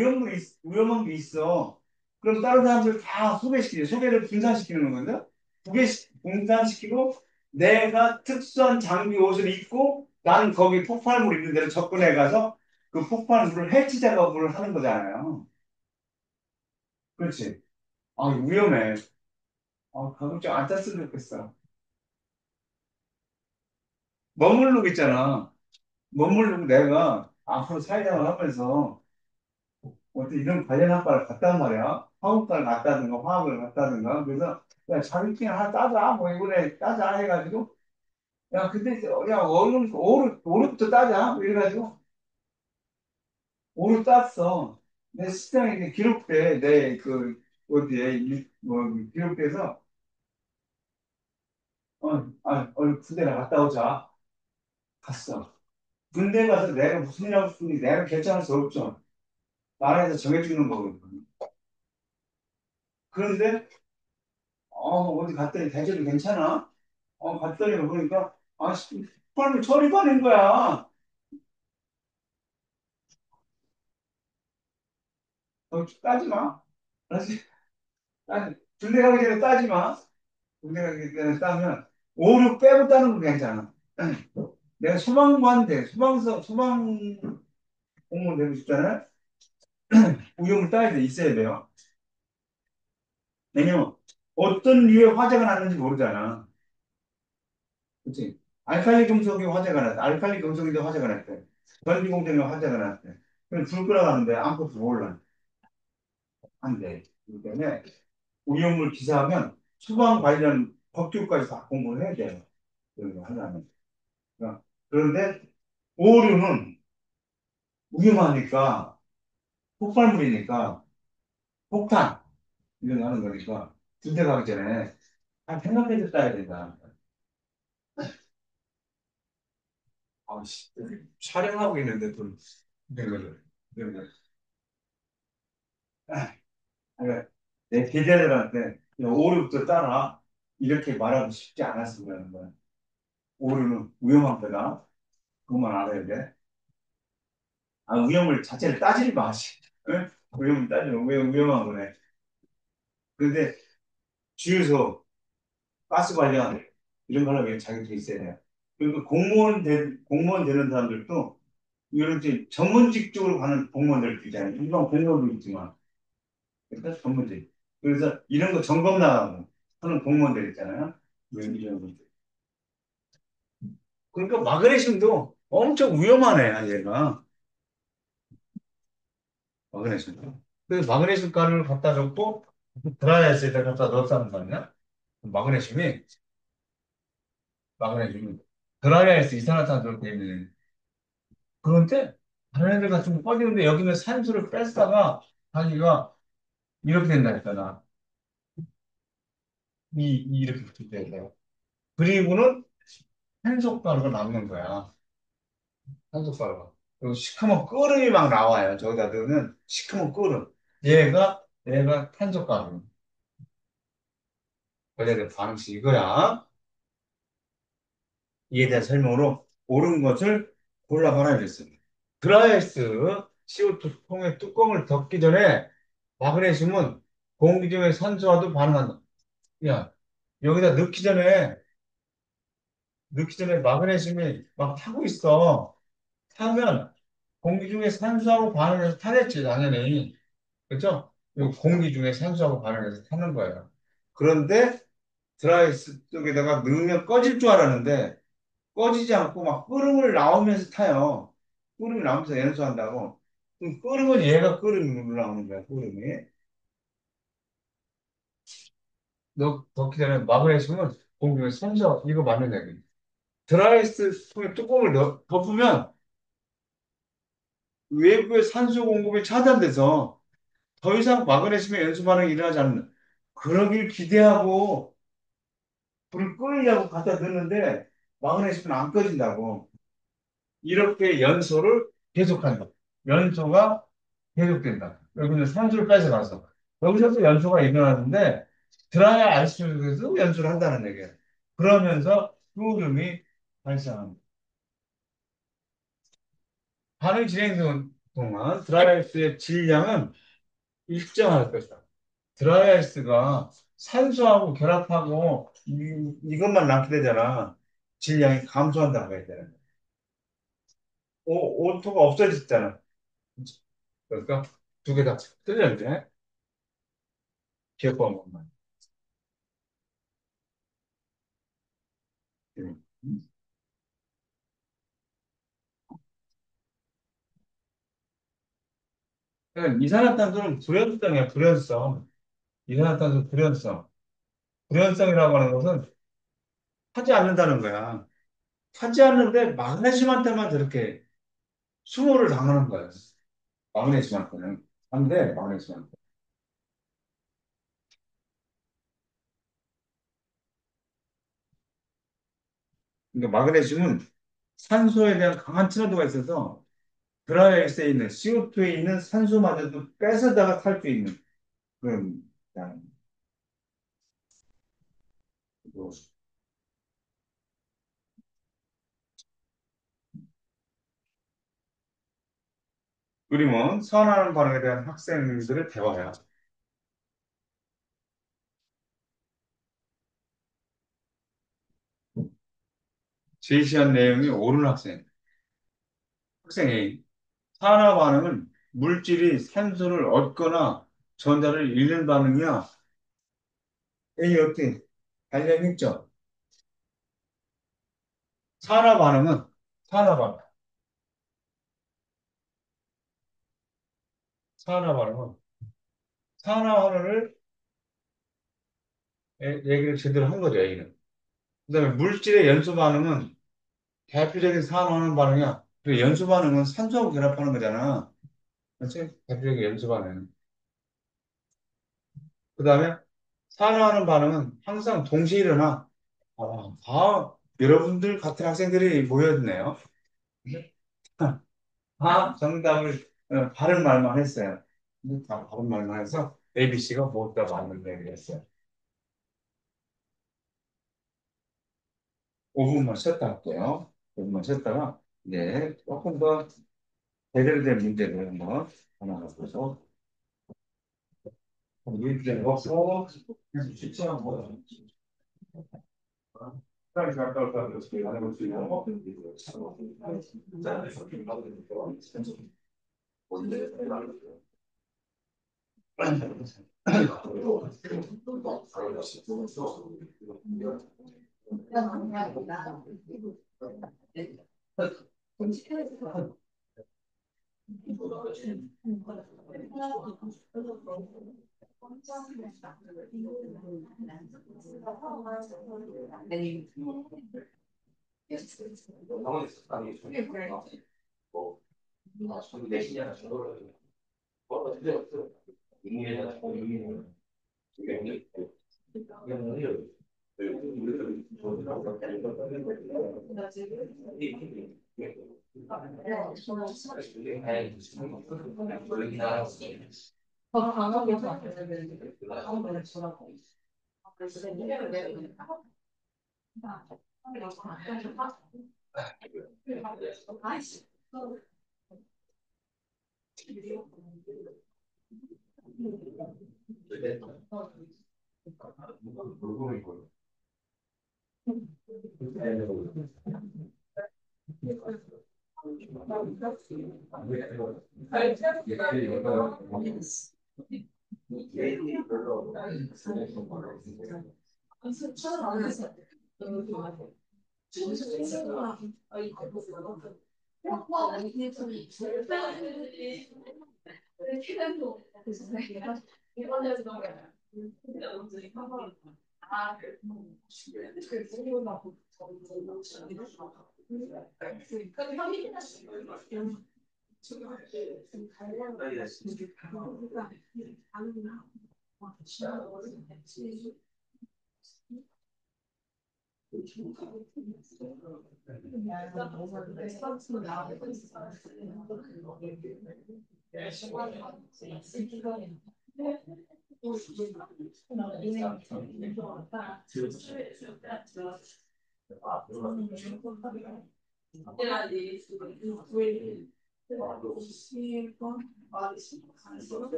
위험한 게 있어. 그럼 다른 사람들 다 소개를 분산시키는 건데, 분산시키고, 내가 특수한 장비 옷을 입고, 나는 거기 폭발물 있는 데로 접근해 가서, 그 폭발물을 해치 작업을 하는 거잖아요. 그렇지? 아, 위험해. 가급적 안 짰으면 좋겠어. 머물르고 있잖아. 머물르고 내가 앞으로 사회생활 하면서, 어떤 이런 관련 학과를 갔단 말이야. 화학과를 갔다든가, 화학을 갔다든가. 그래서, 야, 자격증 하나 따자. 뭐, 이번에 따자. 해가지고, 야, 근데, 야, 오류부터 따자. 뭐 이래가지고, 오류 땄어. 내 시장에 이게 기록돼. 어디에, 기록돼서, 군대 나갔다 오자. 갔어. 군대 가서 내가 무슨 일 하고 싶은지 내가 결정할 수 없죠. 나라에서 정해주는 거거든. 그런데, 어디 갔더니 대접이 괜찮아? 갔더니 보니까, 빨리 처리 받는 거야. 따지 마. 알았지? 군대 가기 전에 따지 마. 군대 가기 전에 따면, 오류 빼고 따는 거 괜찮아. 내가 소방 공무원 되고 싶잖아요? 오염을 따야 돼, 있어야 돼요. 왜냐면, 어떤 류의 화재가 났는지 모르잖아. 그치? 알칼리 금속이 화재가 났다. 알칼리 금속인데 화재가 났대. 전기 공정에 화재가 났대. 그럼 불 끄러가는데 아무것도 몰라. 안 돼. 그렇기 때문에, 오염물 기사하면 소방 관련 법규까지 다 공부를 해야 돼요. 그런 거 하려면. 그런데 오류는 위험하니까 폭발물이니까 폭탄 이런 거 하는 거니까 군대 가기 전에 다 생각해서 따야 된다. 아, 씨, 촬영하고 있는데 또 이런 거를 이런 거. 아, 그러니까 내 계자들한테 오류부터 따라 이렇게 말하고 싶지 않았으면 거야. 오류는 위험한 거다. 그것만 알아야 돼. 아, 위험을 자체를 따지지 마. 씨. 응? 위험을 따지면 왜 위험한 거네. 근데 주유소, 가스 관련 이런 걸 하면 자격증이 있어야 돼. 그리고 공무원 되는 사람들도 이런 이제 전문직 쪽으로 가는 공무원들도 있잖아요. 일반 공무원도 있지만. 그러니까 전문직. 그래서 이런 거 점검 나가고 하는 공무원들 있잖아요. 이런 분들. 그러니까 마그네슘도 엄청 위험하네, 얘가. 마그네슘. 그래서 마그네슘 가루를 갖다 놓고 드라이아이스에다 갖다 넣었다는 거 아니야? 마그네슘이, 마그네슘이 드라이아이스 이산화탄소로 되어 있는. 그런데 다른 애들 같은 거 꺼지는데 여기는 산소를 뺐다가 자기가 이렇게 된다니까, 나. 이렇게 붙을 때 돼요. 그리고는 산소가루가 남는 거야. 산소가루가. 그리고 시커먼 끓음이 막 나와요. 저기다 넣으면 시커먼 끓음. 얘가 탄소가루. 원래는 반응식 이거야. 이에 대한 설명으로 옳은 것을 골라봐라 이랬습니다. 드라이아이스 CO2 통의 뚜껑을 덮기 전에 마그네슘은 공기 중의 산소와도 반응한다. 야, 여기다 넣기 전에 마그네슘이 막 타고 있어. 타면 공기 중에 산소하고 반응해서 타겠지, 당연히. 그렇죠? 공기 중에 산소하고 반응해서 타는 거예요. 그런데 드라이스 쪽에다가 넣으면 꺼질 줄 알았는데 꺼지지 않고 막 끓음을 나오면서 타요. 끓음이 나오면서 연소한다고. 그럼 끓으면 얘가 끓음이 나오는 거야, 끓음이. 너 덮기 전에 마그네슘은 공기 중에 산소, 이거 맞는 얘기. 드라이스 통에 뚜껑을 덮으면 외부의 산소 공급이 차단돼서 더 이상 마그네슘의 연소 반응이 일어나지 않는 그러길 기대하고 불을 끄려고 갖다 넣는데 마그네슘은 안 꺼진다고. 이렇게 연소를 계속한다. 연소가 계속된다. 여기는 산소를 뺏어가서. 여기서도 연소가 일어나는데 드라이 아이스 속에서 연소를 한다는 얘기예요. 그러면서 흐름이 발생합니다. 반응 진행 동안 드라이 아이스의 질량은 일정할 것이다. 드라이 아이스가 산소하고 결합하고 이것만 남게 되잖아. 질량이 감소한다고 해야 되는 거야. 오토가 없어졌잖아. 그러니까 두 개 다 틀렸네. 기억한 것만. 음. 그러니까 이산화탄소는 불연성이야, 불연성. 이산화탄소 불연성. 불연성이라고 하는 것은 하지 않는다는 거야. 하지 않는데 마그네슘한테만 저렇게 수모를 당하는 거야. 마그네슘한테는. 안 돼, 마그네슘한테. 그러니까 마그네슘은 산소에 대한 강한 친화도가 있어서 드라이아이스에 있는 CO2에 있는 산소마저도 뺏어다가 탈 수 있는 그런 양. 뭐, 그림은 선호하는 반응에 대한 학생들의 대화야. 제시한 내용이 옳은 학생. 학생 A. 산화 반응은 물질이 산소를 얻거나 전자를 잃는 반응이야. A 어떻게? 관련 있죠? 산화 반응은 산화 반응. 산화 반응은 산화 반응을 얘기를 제대로 한 거죠, A는. 그다음에 물질의 연소 반응은 대표적인 산화하는 반응이야. 그 연소 반응은 산소하고 결합하는 거잖아. 그렇지? 대표적인 연소 반응. 그다음에 산화하는 반응은 항상 동시에 일어나. 여러분들 같은 학생들이 모였네요. 정답을 바른 말만 했어요. 바른 말만 해서 ABC가 모두 다 맞는 얘기였어요. 5분만 쉬었다 할게요. 5분만 쉬었다가 네, 조금 더 제대로 된 문제를 한번 하나 가보죠. 문제 넣고 쉽지 않고 빨리 갔다 올까 어떻게 안 해볼 수 있나?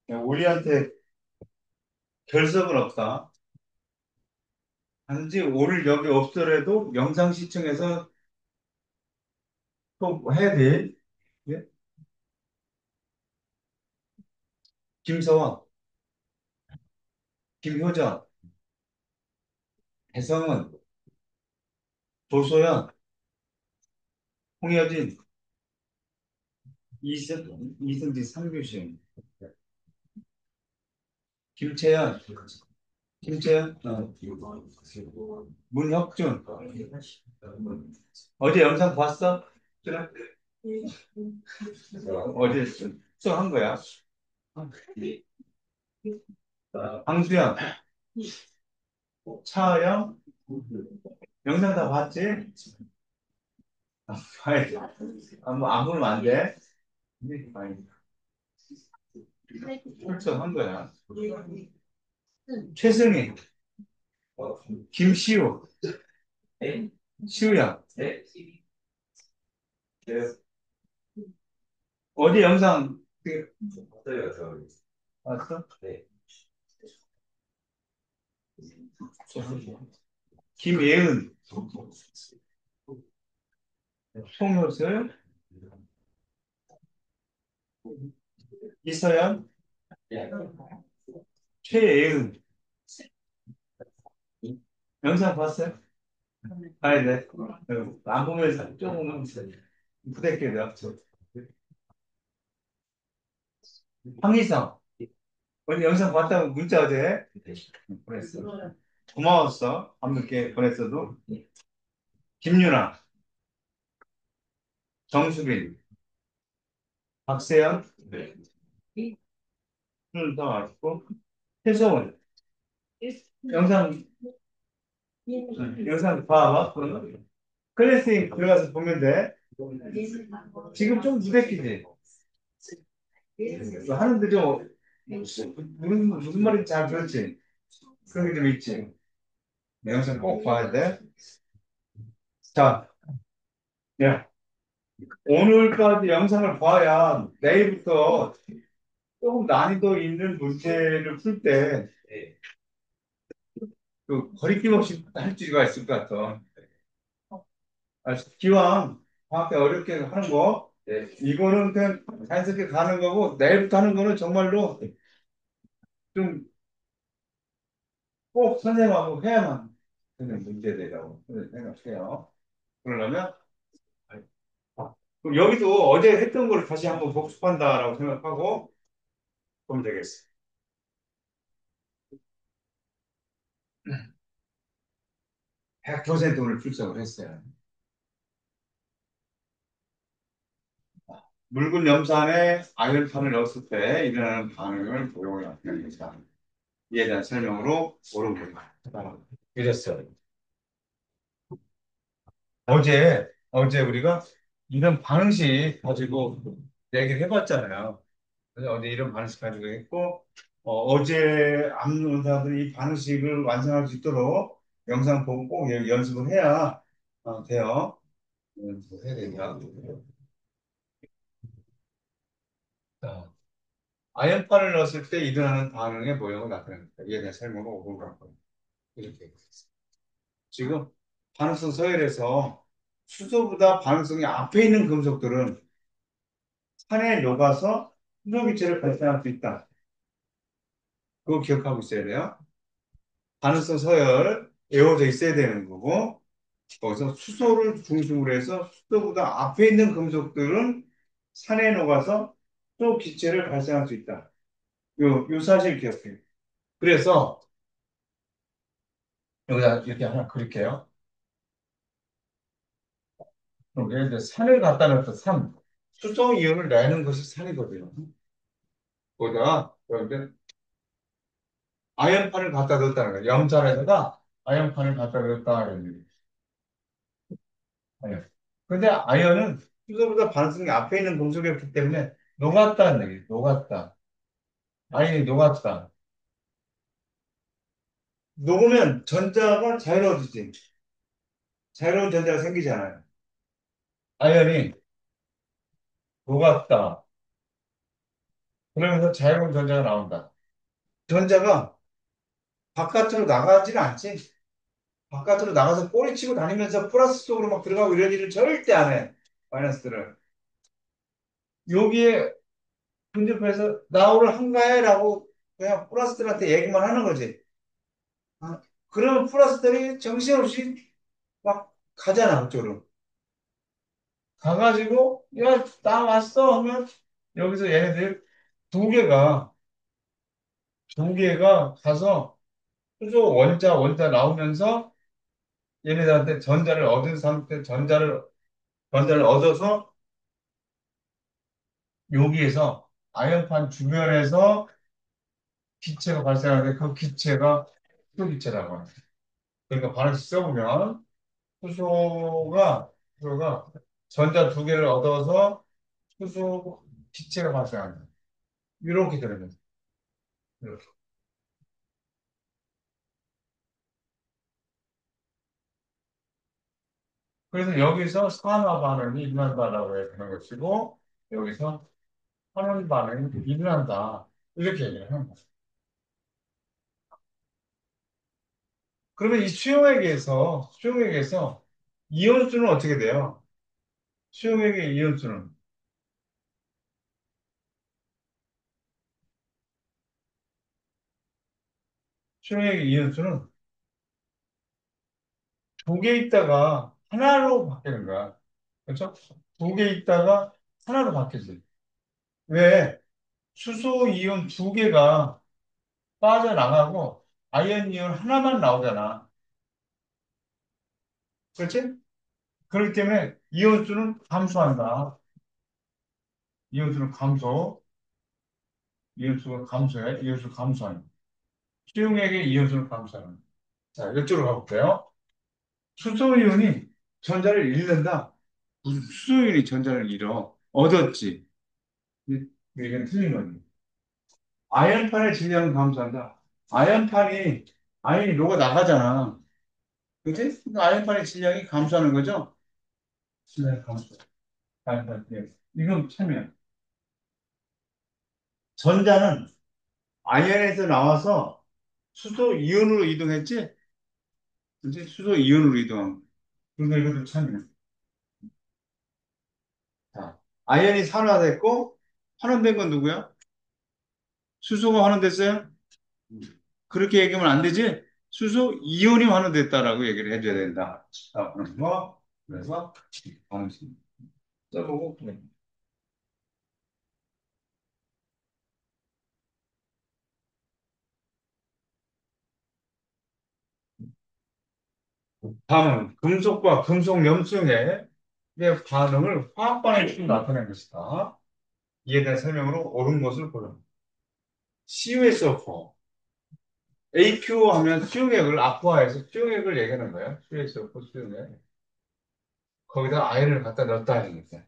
우리한테 결석은 없다. 단지 오늘 여기 없더라도 영상 시청에서 또 해야 돼. 예? 김서원, 김효정, 배성은, 조소연, 홍여진, 이승진, 상규신, 김채연, 문혁준. 어제 영상 봤어? 그래? 어제 수한 거야. 황수연, 차영, 영상 다 봤지? 아이, 안 보면 안 돼. 아이, 출석한 거야. 최승희, 김시우, 시우야. 어제 영상 알았어? 김예은, 송효슬, 이서연, 최예은. 영상 봤어요? 아니, 네. 안 보면서 조금 부대껴요. 황희성. 오늘 영상 봤다고 문자 어제 보냈어. 고마웠어. 밤늦게 보냈어도. 김유나, 정수빈, 박세영, 더 왔고, 최성원. 영상, 영상 봐봐. 클래식 들어가서 보면 돼. 지금 좀 부대끼지? 하는데 좀, 무슨 말인지 잘 그렇지? 그런 게 좀 있지. 영상 꼭 봐야 돼. 자, 야, 오늘까지 영상을 봐야 내일부터 조금 난이도 있는 문제를 풀 때, 그 거리낌 없이 할 수가 있을 것 같아. 아, 기왕 방학 때 어렵게 하는 거, 이거는 그냥 자연스럽게 가는 거고, 내일부터 하는 거는 정말로 좀 꼭 선생님하고 해야만 되는 문제들이라고 생각해요. 그러려면, 그럼 여기도 어제 했던 걸 다시 한번 복습한다라고 생각하고 보면 되겠어. 100% 오늘 출석을 했어요. 묽은 염산에 아연판을 넣었을 때 일어나는 반응을 보용을 나타내는 것이다. 이에 대한 설명으로 옳은 것이다. 이랬어요. 어제 우리가 이런 방식 가지고 얘기를 해봤잖아요. 그래서 어제 이런 방식 가지고 했고, 어제 암론자들이 이 방식을 완성할 수 있도록 영상 보고 꼭 연습을 해야 돼요. 연습을 해야 된다. 자, 아연판을 넣었을 때 일어나는 반응의 모형을 나타냅니다. 이에 대한 설명을 오고 가고 이렇게 했습니다. 지금 반응성 서열에서 수소보다 반응성이 앞에 있는 금속들은 산에 녹아서 수소기체를 발생할 수 있다. 그거 기억하고 있어야 돼요. 반응성 서열 외워져 있어야 되는 거고, 거기서 수소를 중심으로 해서 수소보다 앞에 있는 금속들은 산에 녹아서 수소 기체를 발생할 수 있다. 요 사실 기억해요. 그래서 여기다 이렇게 하나 그릴게요. 그럼 예를 들어 산을 갖다 놓고 산, 수소 이온을 내는 것이 산이거든요. 거기다가 그런데 아연판을 갖다 넣었다는 거예요. 염산에다가 아연판을 갖다 넣었다는 거예요. 아연. 근데 아연은 수소보다 반응성이 앞에 있는 금속이었기 때문에 녹았다는 얘기예요. 녹았다. 아연이 녹았다. 녹으면 전자가 자유로워지지. 자유로운 전자가 생기잖아요. 아연이 녹았다. 그러면서 자유로운 전자가 나온다. 전자가 바깥으로 나가지는 않지. 바깥으로 나가서 꼬리치고 다니면서 플러스 쪽으로 막 들어가고 이런 일을 절대 안 해. 마이너스들은. 여기에 근접해서 나오를 한가해라고 그냥 플러스들한테 얘기만 하는 거지. 아, 그러면 플러스들이 정신없이 막 가잖아, 그쪽으로. 가가지고, 야, 나 왔어 하면 여기서 얘네들 두 개가, 두 개가 가서 수소 원자 나오면서 얘네들한테 전자를 얻은 상태, 전자를 얻어서 여기에서 아연판 주변에서 기체가 발생하는데 그 기체가 수소기체라고 합니다. 그러니까 반응식 써보면 수소가 전자 두 개를 얻어서 수소 기체가 발생한다. 이렇게 되는 이렇게. 그래서 여기서 산화 반응이 일어난다라고 하는 것이고 여기서 환원 반응이 일어난다. 이렇게 얘기를 하는 거예요. 그러면 이 수용액에서 이온수는 어떻게 돼요? 수용액의 이온수는, 수용액의 이온수는 두 개 있다가 하나로 바뀌는 거야. 그렇죠? 두 개 있다가 하나로 바뀌지. 왜? 수소 이온 두 개가 빠져나가고 아이언 이온 하나만 나오잖아. 그렇지? 그렇기 때문에 이온수는 감소한다. 이온수는 감소, 이온수가 감소해, 이온수 감소하는. 수용액의 이온수는 감소하는. 자, 이쪽으로 가볼게요. 수소이온이 전자를 잃는다. 무슨 수소이온이 전자를 잃어? 얻었지. 이건 틀린 거지. 아연판의 질량은 감소한다. 아연판이, 아연이 녹아 나가잖아. 그치? 그러니까 아연판의 질량이 감소하는 거죠? 질량이 감소. 아연판, 예. 이건 참이야. 전자는 아연에서 나와서 수소 이온으로 이동했지? 그치? 수소 이온으로 이동. 그러니까 이것도 참이야. 자, 아연이 산화됐고, 환원된 건 누구야? 수소가 환원됐어요? 그렇게 얘기하면 안 되지? 수소 이온이 환원됐다라고 얘기를 해줘야 된다. 자, 그래서, 반응식 써보고, 그래. 다음은 금속과 금속 염증의 반응을 화학 반응식으로 나타낸 것이다. 이에 대한 설명으로 옳은 것을 고른. CuSO4. AQ 하면 수용액을 아쿠아에서 수용액을 얘기하는 거예요. CuSO4 수용액. 거기다 아연을 갖다 넣었다 하는 거죠.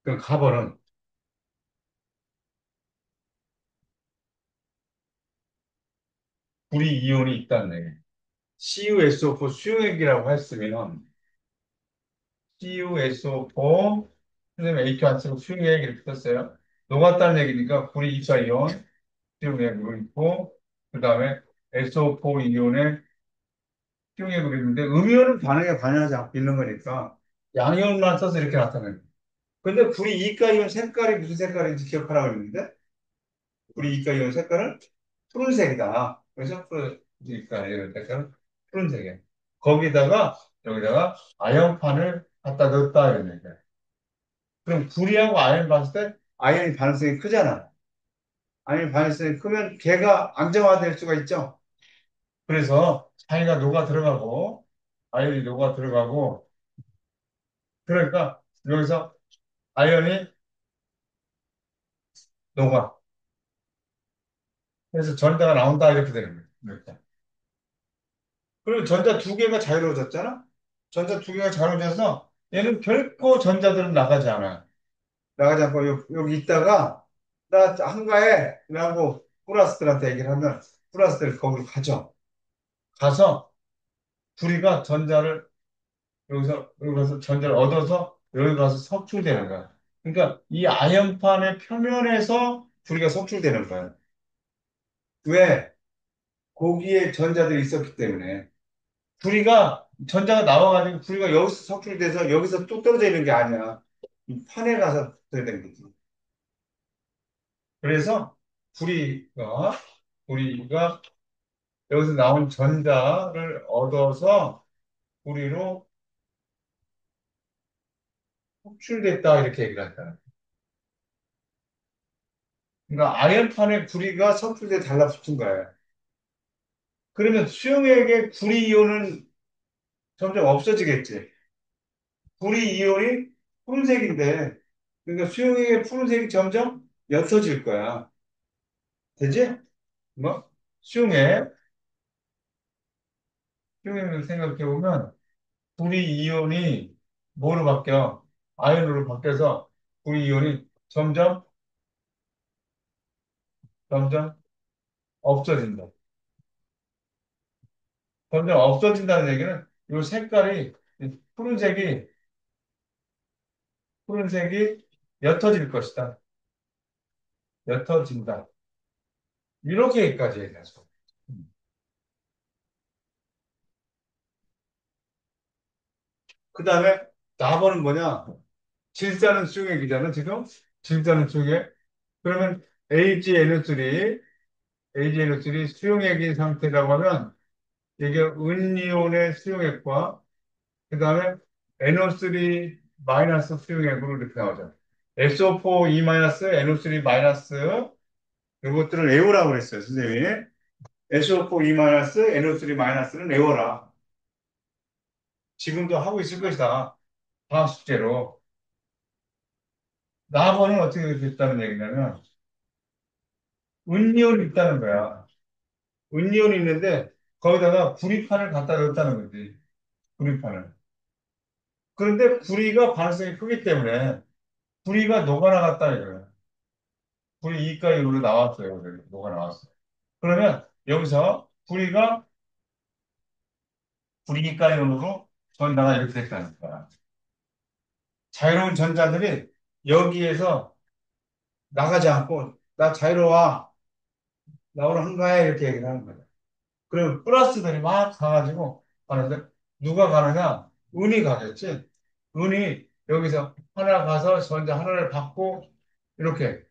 그럼 카본은 불이 이온이 있다는 얘기예요. CuSO4 수용액이라고 했으면 CuSO4 선생님 AQ 안 쓰고 수용액 이렇게 썼어요. 녹았다는 얘기니까 불이 이차 이온 수용액으로 있고 그 다음에 SO4 이온의 수용액으로 있는데 음이온은 반응에 반응하지 않고 있는 거니까 양이온만 써서 이렇게 나타내요. 근데 불이 이가 이온 색깔이 무슨 색깔인지 기억하라고 했는데 우리 이가 이온 색깔은 푸른색이다. 그래서 이가 이온 색깔은 푸른색이에요. 거기다가 여기다가 아연판을 갖다 넣었다 이런 얘기예요. 그럼 구리하고 아연 봤을 때 아연이 반응성이 크잖아. 아연이 반응성이 크면 걔가 안정화될 수가 있죠. 그래서 자기가 녹아 들어가고 아연이 녹아 들어가고 그러니까 여기서 아연이 녹아. 그래서 전자가 나온다 이렇게 되는 거예요. 이렇게. 그리고 전자 두 개가 자유로워졌잖아? 전자 두 개가 자유로워져서 얘는 결코 전자들은 나가지 않아. 나가지 않고 여기 있다가 나 한가해 라고 플러스들한테 얘기를 하면 플러스들 거기로 가죠. 가서 둘이가 전자를 여기 가서 전자를 얻어서 여기 가서 석출되는 거야. 그러니까 이 아연판의 표면에서 둘이가 석출되는 거야. 왜? 거기에 전자들이 있었기 때문에. 구리가 전자가 나와가지고 구리가 여기서 석출돼서 여기서 또 떨어져 있는 게 아니야. 이 판에 가서 붙어야 되는 거지. 그래서 구리가 여기서 나온 전자를 얻어서 구리로 속출됐다 이렇게 얘기를 한다. 그러니까 아연판에 구리가 석출돼 달라붙은 거예요. 그러면 수용액의 구리 이온은 점점 없어지겠지. 구리 이온이 푸른색인데, 그러니까 수용액의 푸른색이 점점 옅어질 거야. 되지? 뭐? 수용액, 수용액을 생각해보면, 불이 이온이 뭐로 바뀌어? 아연으로 바뀌어서 불이 이온이 점점 없어진다. 점점 없어진다는 얘기는 이 색깔이, 이 푸른색이 옅어질 것이다. 옅어진다. 이렇게까지 얘기하죠. 그 다음에 4번은 뭐냐? 질자는 수용액이잖아, 지금? 질자는 수용액. 그러면 AgNO3, AgNO3 수용액인 상태라고 하면 이게 은이온의 수용액과 그 다음에 NO3 마이너스 수용액으로 이렇게 나오죠. SO4 E 마이너스, NO3 마이너스 이것들을 외우라고 그랬어요, 선생님이. SO4 E 마이너스, NO3 마이너스는 외워라. 지금도 하고 있을 것이다. 다음 숙제로. 나머지는 어떻게 됐다는 얘기냐면 은이온이 있다는 거야. 은이온이 있는데 거기다가 구리판을 갖다 줬다는 거지. 구리판을. 그런데 구리가 반응성이 크기 때문에 구리가 녹아나갔다 이거예요. 구리 이가율로 나왔어요. 녹아나왔어요. 그러면 여기서 구리 이가율로 전다가 이렇게 됐다는 거야. 자유로운 전자들이 여기에서 나가지 않고 나 자유로워 나오라 한가해 이렇게 얘기를 하는 거예요. 그럼 플러스들이 막 가가지고 가는데 누가 가느냐? 운이 가겠지. 운이 여기서 하나 가서 전자 하나를 받고 이렇게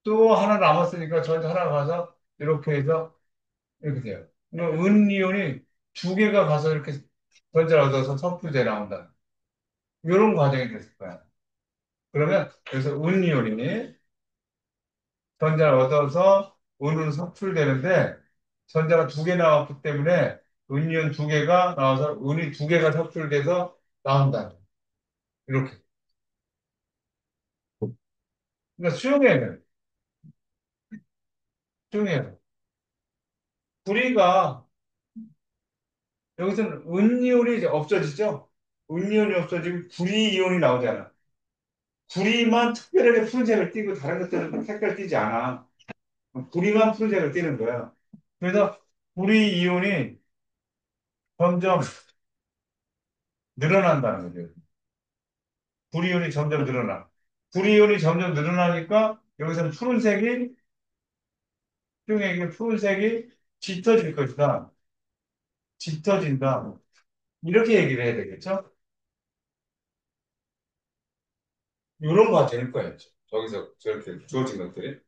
또 하나 남았으니까 전자 하나 가서 이렇게 해서 이렇게 돼요. 그러니까 은이온이 두 개가 가서 이렇게 전자를 얻어서 선풀제 나온다. 이런 과정이 됐을 거야. 그러면 여기서 은이온이 전자를 얻어서 은으로 섭출되는데 전자가 두 개 나왔기 때문에 은이온 두 개가 나와서 은이 두 개가 섭출돼서 나온다. 이렇게. 그러니까 수용해는 구리가 여기서는 은이온이 이제 없어지죠. 은이온이 없어지고 구리이온이 나오잖아. 구리만 특별하게 푸른색을 띠고 다른 것들은 색깔 띠지 않아. 구리만 푸른색을 띠는 거야. 그래서 구리이온이 점점 늘어난다는 거죠. 구리온이 점점 늘어나. 구리온이 점점 늘어나니까 여기서는 푸른색이 짙어질 것이다. 짙어진다. 이렇게 얘기를 해야 되겠죠? 이런 과정일 거예요. 저기서 저렇게 주어진 것들이.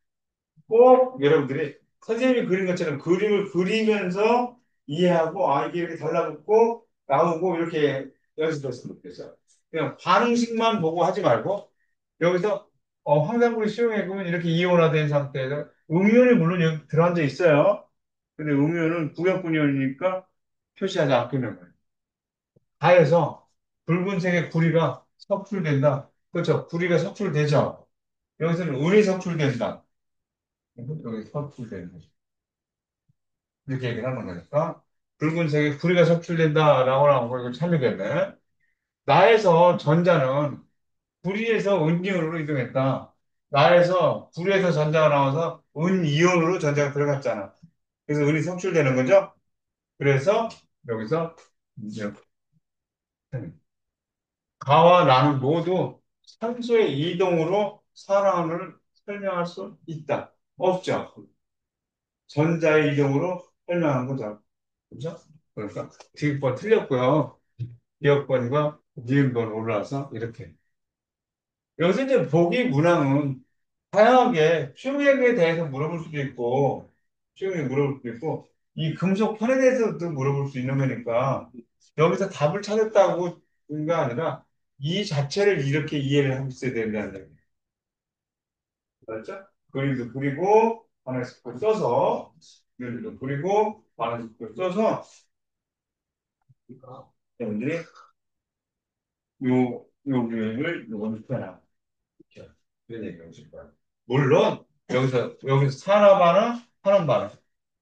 꼭 여러분들이 선생님이 그린 것처럼 그림을 그리면서 이해하고, 아, 이게 이렇게 달라붙고, 나오고, 이렇게 연습했으면 좋겠어요. 그냥 반응식만 보고 하지 말고, 여기서, 황산물이 수용해 보면 이렇게 이온화된 상태에서, 음이온이 물론 여기 들어앉아 있어요. 근데 음이온은 구격분이온이니까 표시하지 않고 있는 거예요. 가에서 붉은색의 구리가 섭출된다. 그렇죠. 구리가 섭출되죠. 여기서는 은이 섭출된다. 여기 섭출되는 거죠. 이렇게 얘기를 하는 거니까. 붉은색의 구리가 섭출된다라고 하는 거 이거 참이겠네. 나에서 전자는 구리에서 은이온으로 이동했다. 나에서 구리에서 전자가 나와서 은이온으로 전자가 들어갔잖아. 그래서 은이 섭출되는 거죠. 그래서 여기서 이제 가와 나는 모두 산소의 이동으로 상황을 설명할 수 있다. 없죠. 전자의 이동으로 설명한 거죠. 그죠? 그러니까 디귿번 틀렸고요. 기억번과 니은번 올라와서 이렇게. 여기서 이제 보기 문항은 다양하게 수용액에 대해서 물어볼 수도 있고, 수용액 물어볼 수도 있고, 이 금속 편에 대해서도 물어볼 수 있는 거니까, 여기서 답을 찾았다고 가 아니라, 이 자체를 이렇게 이해를 하고 있어야 된다는 얘기예요. 맞죠? 그림도 그리고, 하나씩 써서, 그림도 그리고, 하나씩 써서, 여러분들이 요 유형을 원해라. 그런 얘기가 오실 거예요. 물론, 여기서 산화 반응, 환원 반응.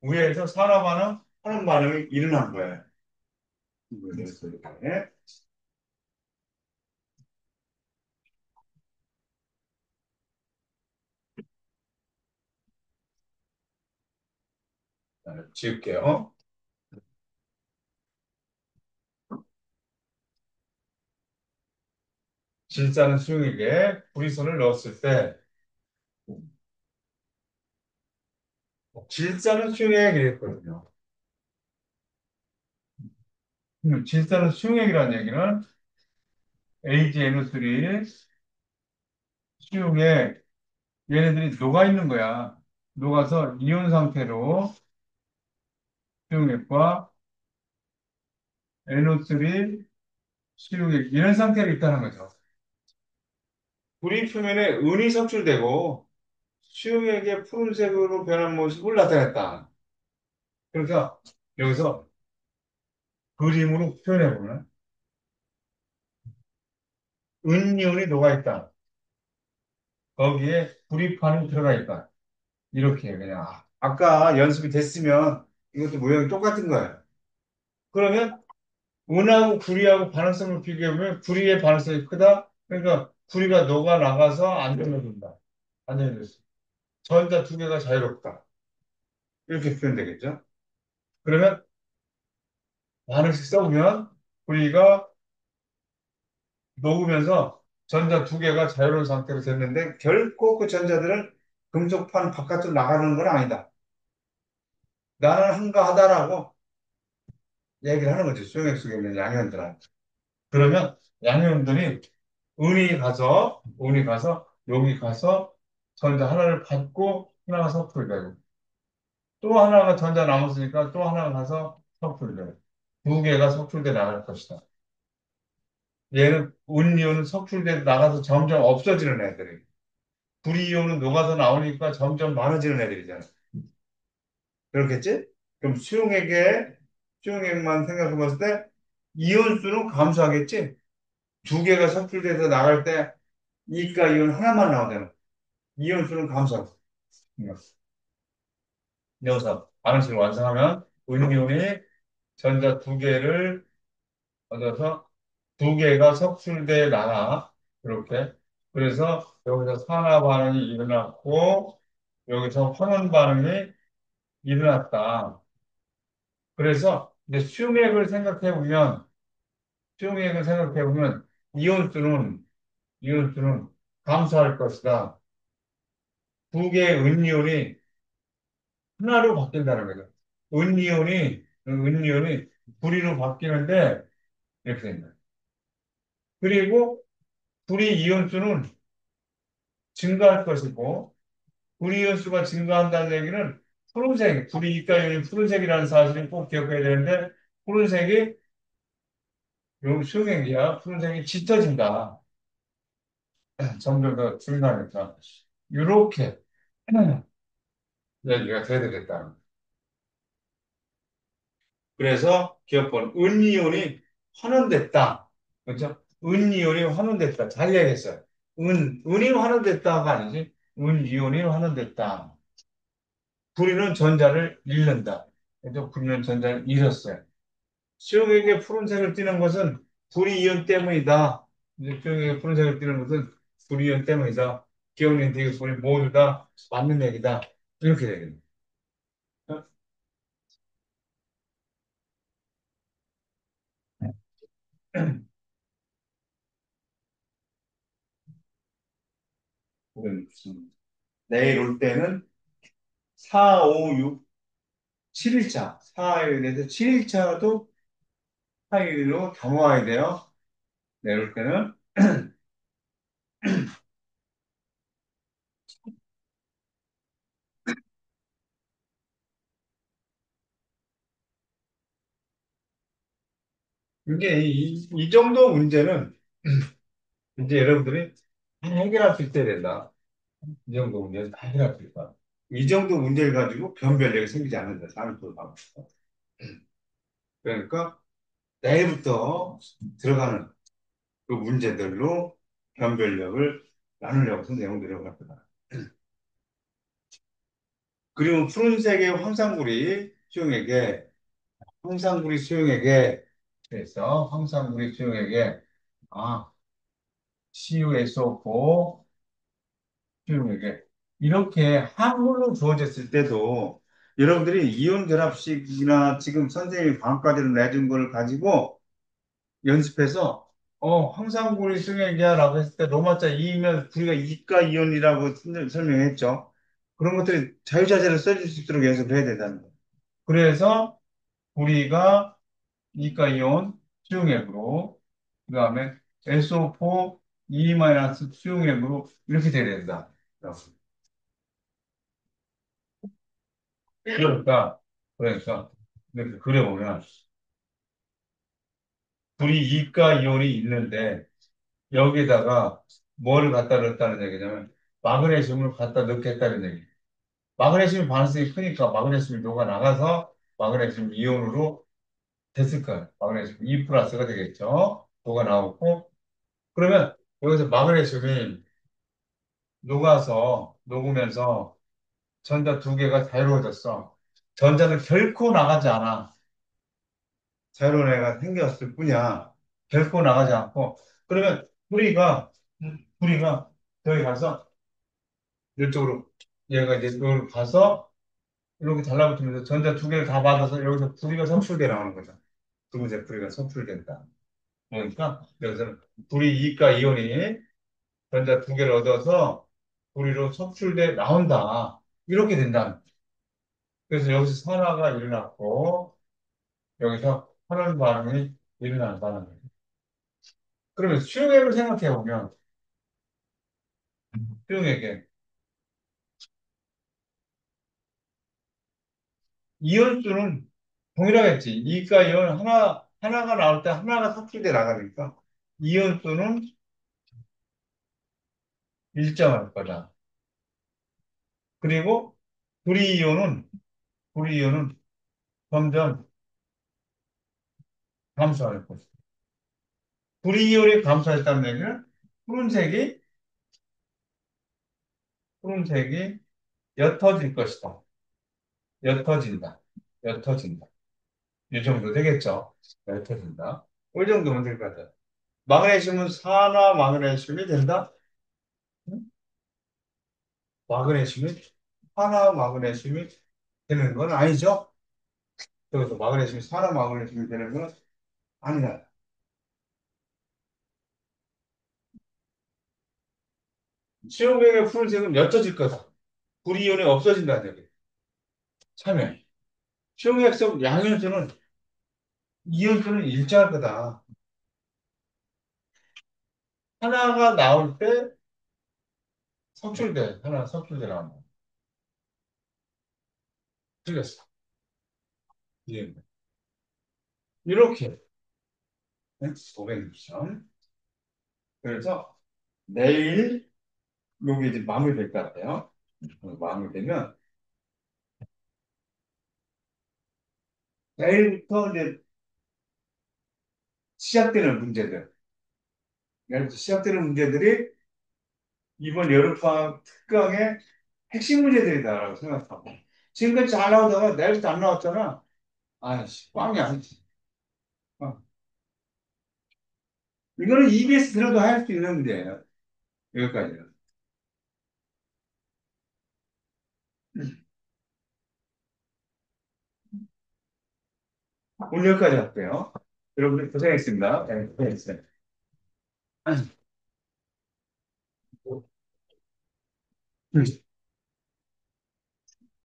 위에서 산화 반응, 환원 반응이 일어난 거예요. 그래서 이렇게. 지울게요. 질산은 수용액에 불이선을 넣었을 때, 질산은 수용액이 되거든요. 질산은 수용액이라는 얘기는 AgNO3 수용액 얘네들이 녹아 있는 거야. 녹아서 이온 상태로 수용액과 NO3 수용액 이런 상태로 있다는 거죠. 불이 표면에 은이 석출되고 수용액의 푸른색으로 변한 모습을 나타냈다. 그러니까 여기서 그림으로 표현해 보면 은이온이 녹아 있다. 거기에 불이판이 들어가 있다. 이렇게 그냥 아까 연습이 됐으면 이것도 모양이 똑같은 거예요. 그러면 은하고 구리하고 반응성을 비교해보면 구리의 반응성이 크다. 그러니까 구리가 녹아 나가서 안전해진다. 안전해졌어. 전자 두 개가 자유롭다. 이렇게 표현되겠죠. 그러면 반응식 써보면 구리가 녹으면서 전자 두 개가 자유로운 상태로 됐는데 결코 그 전자들은 금속판 바깥으로 나가는 건 아니다. 나는 한가하다라고 얘기를 하는 거죠. 수용액 속에 있는 양이온들한테. 그러면 양이온들이 운이 가서 여기 가서 전자 하나를 받고 하나가 섭출되고 또 하나가 전자 남았으니까 또 하나가 가서 섭출되고 두 개가 섭출돼 나갈 것이다. 얘는 운이온은 섭출돼 나가서 점점 없어지는 애들이. 불이온은 녹아서 나오니까 점점 많아지는 애들이잖아. 그렇겠지? 그럼 수용액만 생각해 봤을 때 이온수는 감소하겠지? 두 개가 섭출돼서 나갈 때 이가 이온 하나만 나오잖아. 이온수는 감소하고. 여기서 반응식을 완성하면 은이온이 전자 두 개를 얻어서 두 개가 섭출돼 나가. 이렇게. 그래서 여기서 산화 반응이 일어났고 여기서 환원 반응이 일어났다. 그래서 이제 수용액을 생각해 보면 이온수는 이온수는 감소할 것이다. 두 개의 은이온이 하나로 바뀐다는 거죠. 은이온이 불이로 바뀌는데 이렇게 됩니다. 그리고 불이 이온수는 증가할 것이고 불이 이온수가 증가한다는 얘기는 불이 이가연이 푸른색이라는 사실을 꼭 기억해야 되는데 푸른색이 요 수용액이야. 푸른색이 짙어진다. 점점 더 증가하니까 이렇게 얘기가 돼야 되겠다. 그래서 기억번 은이온이 환원됐다. 그렇죠? 은이온이 환원됐다. 잘 이야기했어요. 은이 환원됐다가 아니지. 은이온이 환원됐다. 불이는 전자를 잃는다. 그래서 불이는 전자를 잃었어요. 수용액에 푸른색을 띠는 것은 불이 이온 때문이다. 이제 수용액에 푸른색을 띠는 것은 불이 이온 때문이다. 기억력 되게 소리 모두 다 맞는 얘기다. 이렇게 되겠네. 내일 올 때는 4, 5, 6, 7일차, 4일에서 7일차도 파일로 담아와야 돼요. 내올 때는. 이게 이 정도 문제는 이제 여러분들이 다 해결할 수 있어야 된다. 이 정도 문제는 다 해결할 수 있다. 이 정도 문제를 가지고 변별력이 생기지 않는다. 사람들 방 그러니까 내일부터 들어가는 그 문제들로 변별력을 나누려고 해서 내용들을 갖다. 그리고 푸른색의 황상구리 수용액에 그래서 황상구리 수용액에 아 CuSO4 수용액에 이렇게 한물로 주어졌을 때도 여러분들이 이온 결합식이나 지금 선생님이 방금까지로 내준 거를 가지고 연습해서 황상구리 수용액이야 라고 했을 때 로마자 2면 우리가 이가 이온이라고 설명했죠. 그런 것들이 자유자재로 써질 수 있도록 연습을 해야 된다는 거예요. 그래서 우리가 이가 이온 수용액으로 그다음에 SO4 2- 수용액으로 이렇게 돼야 된다. 그러니까 이렇게 그려보면 둘이 이가 이온이 있는데 여기다가 뭐를 갖다 넣었다는 얘기냐면 마그네슘을 갖다 넣겠다는 얘기. 마그네슘 반응성이 크니까 마그네슘이 녹아나가서 마그네슘 이온으로 됐을 거예요. 마그네슘 2 플러스가 되겠죠. 녹아나오고 그러면 여기서 마그네슘이 녹으면서 전자 두 개가 자유로워졌어. 전자는 결코 나가지 않아. 자유로운 애가 생겼을 뿐이야. 결코 나가지 않고. 그러면 우리가 저기 가서 이쪽으로 얘가 이제 이쪽으로 가서 이렇게 달라붙으면서 전자 두 개를 다 받아서 여기서 부리가 선출돼 나오는 거죠. 두 번째 부리가 선출된다. 그러니까 여기서는 부리 이가 이온이 전자 두 개를 얻어서 부리로 선출돼 나온다. 이렇게 된다. 그래서 여기서 산화가 일어났고 여기서 환원 반응이 일어난다는 거예요. 그러면 수용액을 생각해 보면 수용액에 이온수는 동일하겠지. 이가 이온 하나가 나올 때 하나가 삭제돼 나가니까 이온수는 일정할 거다. 그리고 불이이온은 불이이온은 점점 감소할 것이다. 불이이온이 감소했다는 얘기는 푸른색이 푸른색이 옅어질 것이다. 옅어진다. 옅어진다. 이 정도 되겠죠? 옅어진다. 이 정도면 될 것 같아요. 마그네슘은 산화 마그네슘이 된다? 응? 마그네슘이 산화 마그네슘이 되는 건 아니죠? 그래서 마그네슘이 산화 마그네슘이 되는 건 아니다. 수용액의 푸른색은 옅어질 거다. 불이온이 없어진다는 얘기. 참여. 수용액성 양이온수는 이온수는 일정할 거다. 하나가 나올 때 하나 석출돼 나온다. 틀렸어. 예. 이렇게 500점. 그래서 내일 여기 이제 마무리될 것 같아요. 마무리되면 내일부터 이제 시작되는 문제들. 내일부터 시작되는 문제들이 이번 여름방학 특강의 핵심 문제들이다라고 생각하고. 지금까지 잘 나오다가 내일부터 안 나왔잖아. 아이씨, 꽝이야. 어. 이거는 EBS 들어도 할 수 있는 문제예요. 여기까지는. 오늘 여기까지 할게요. 여러분들 고생했습니다. 네, 고생했어요.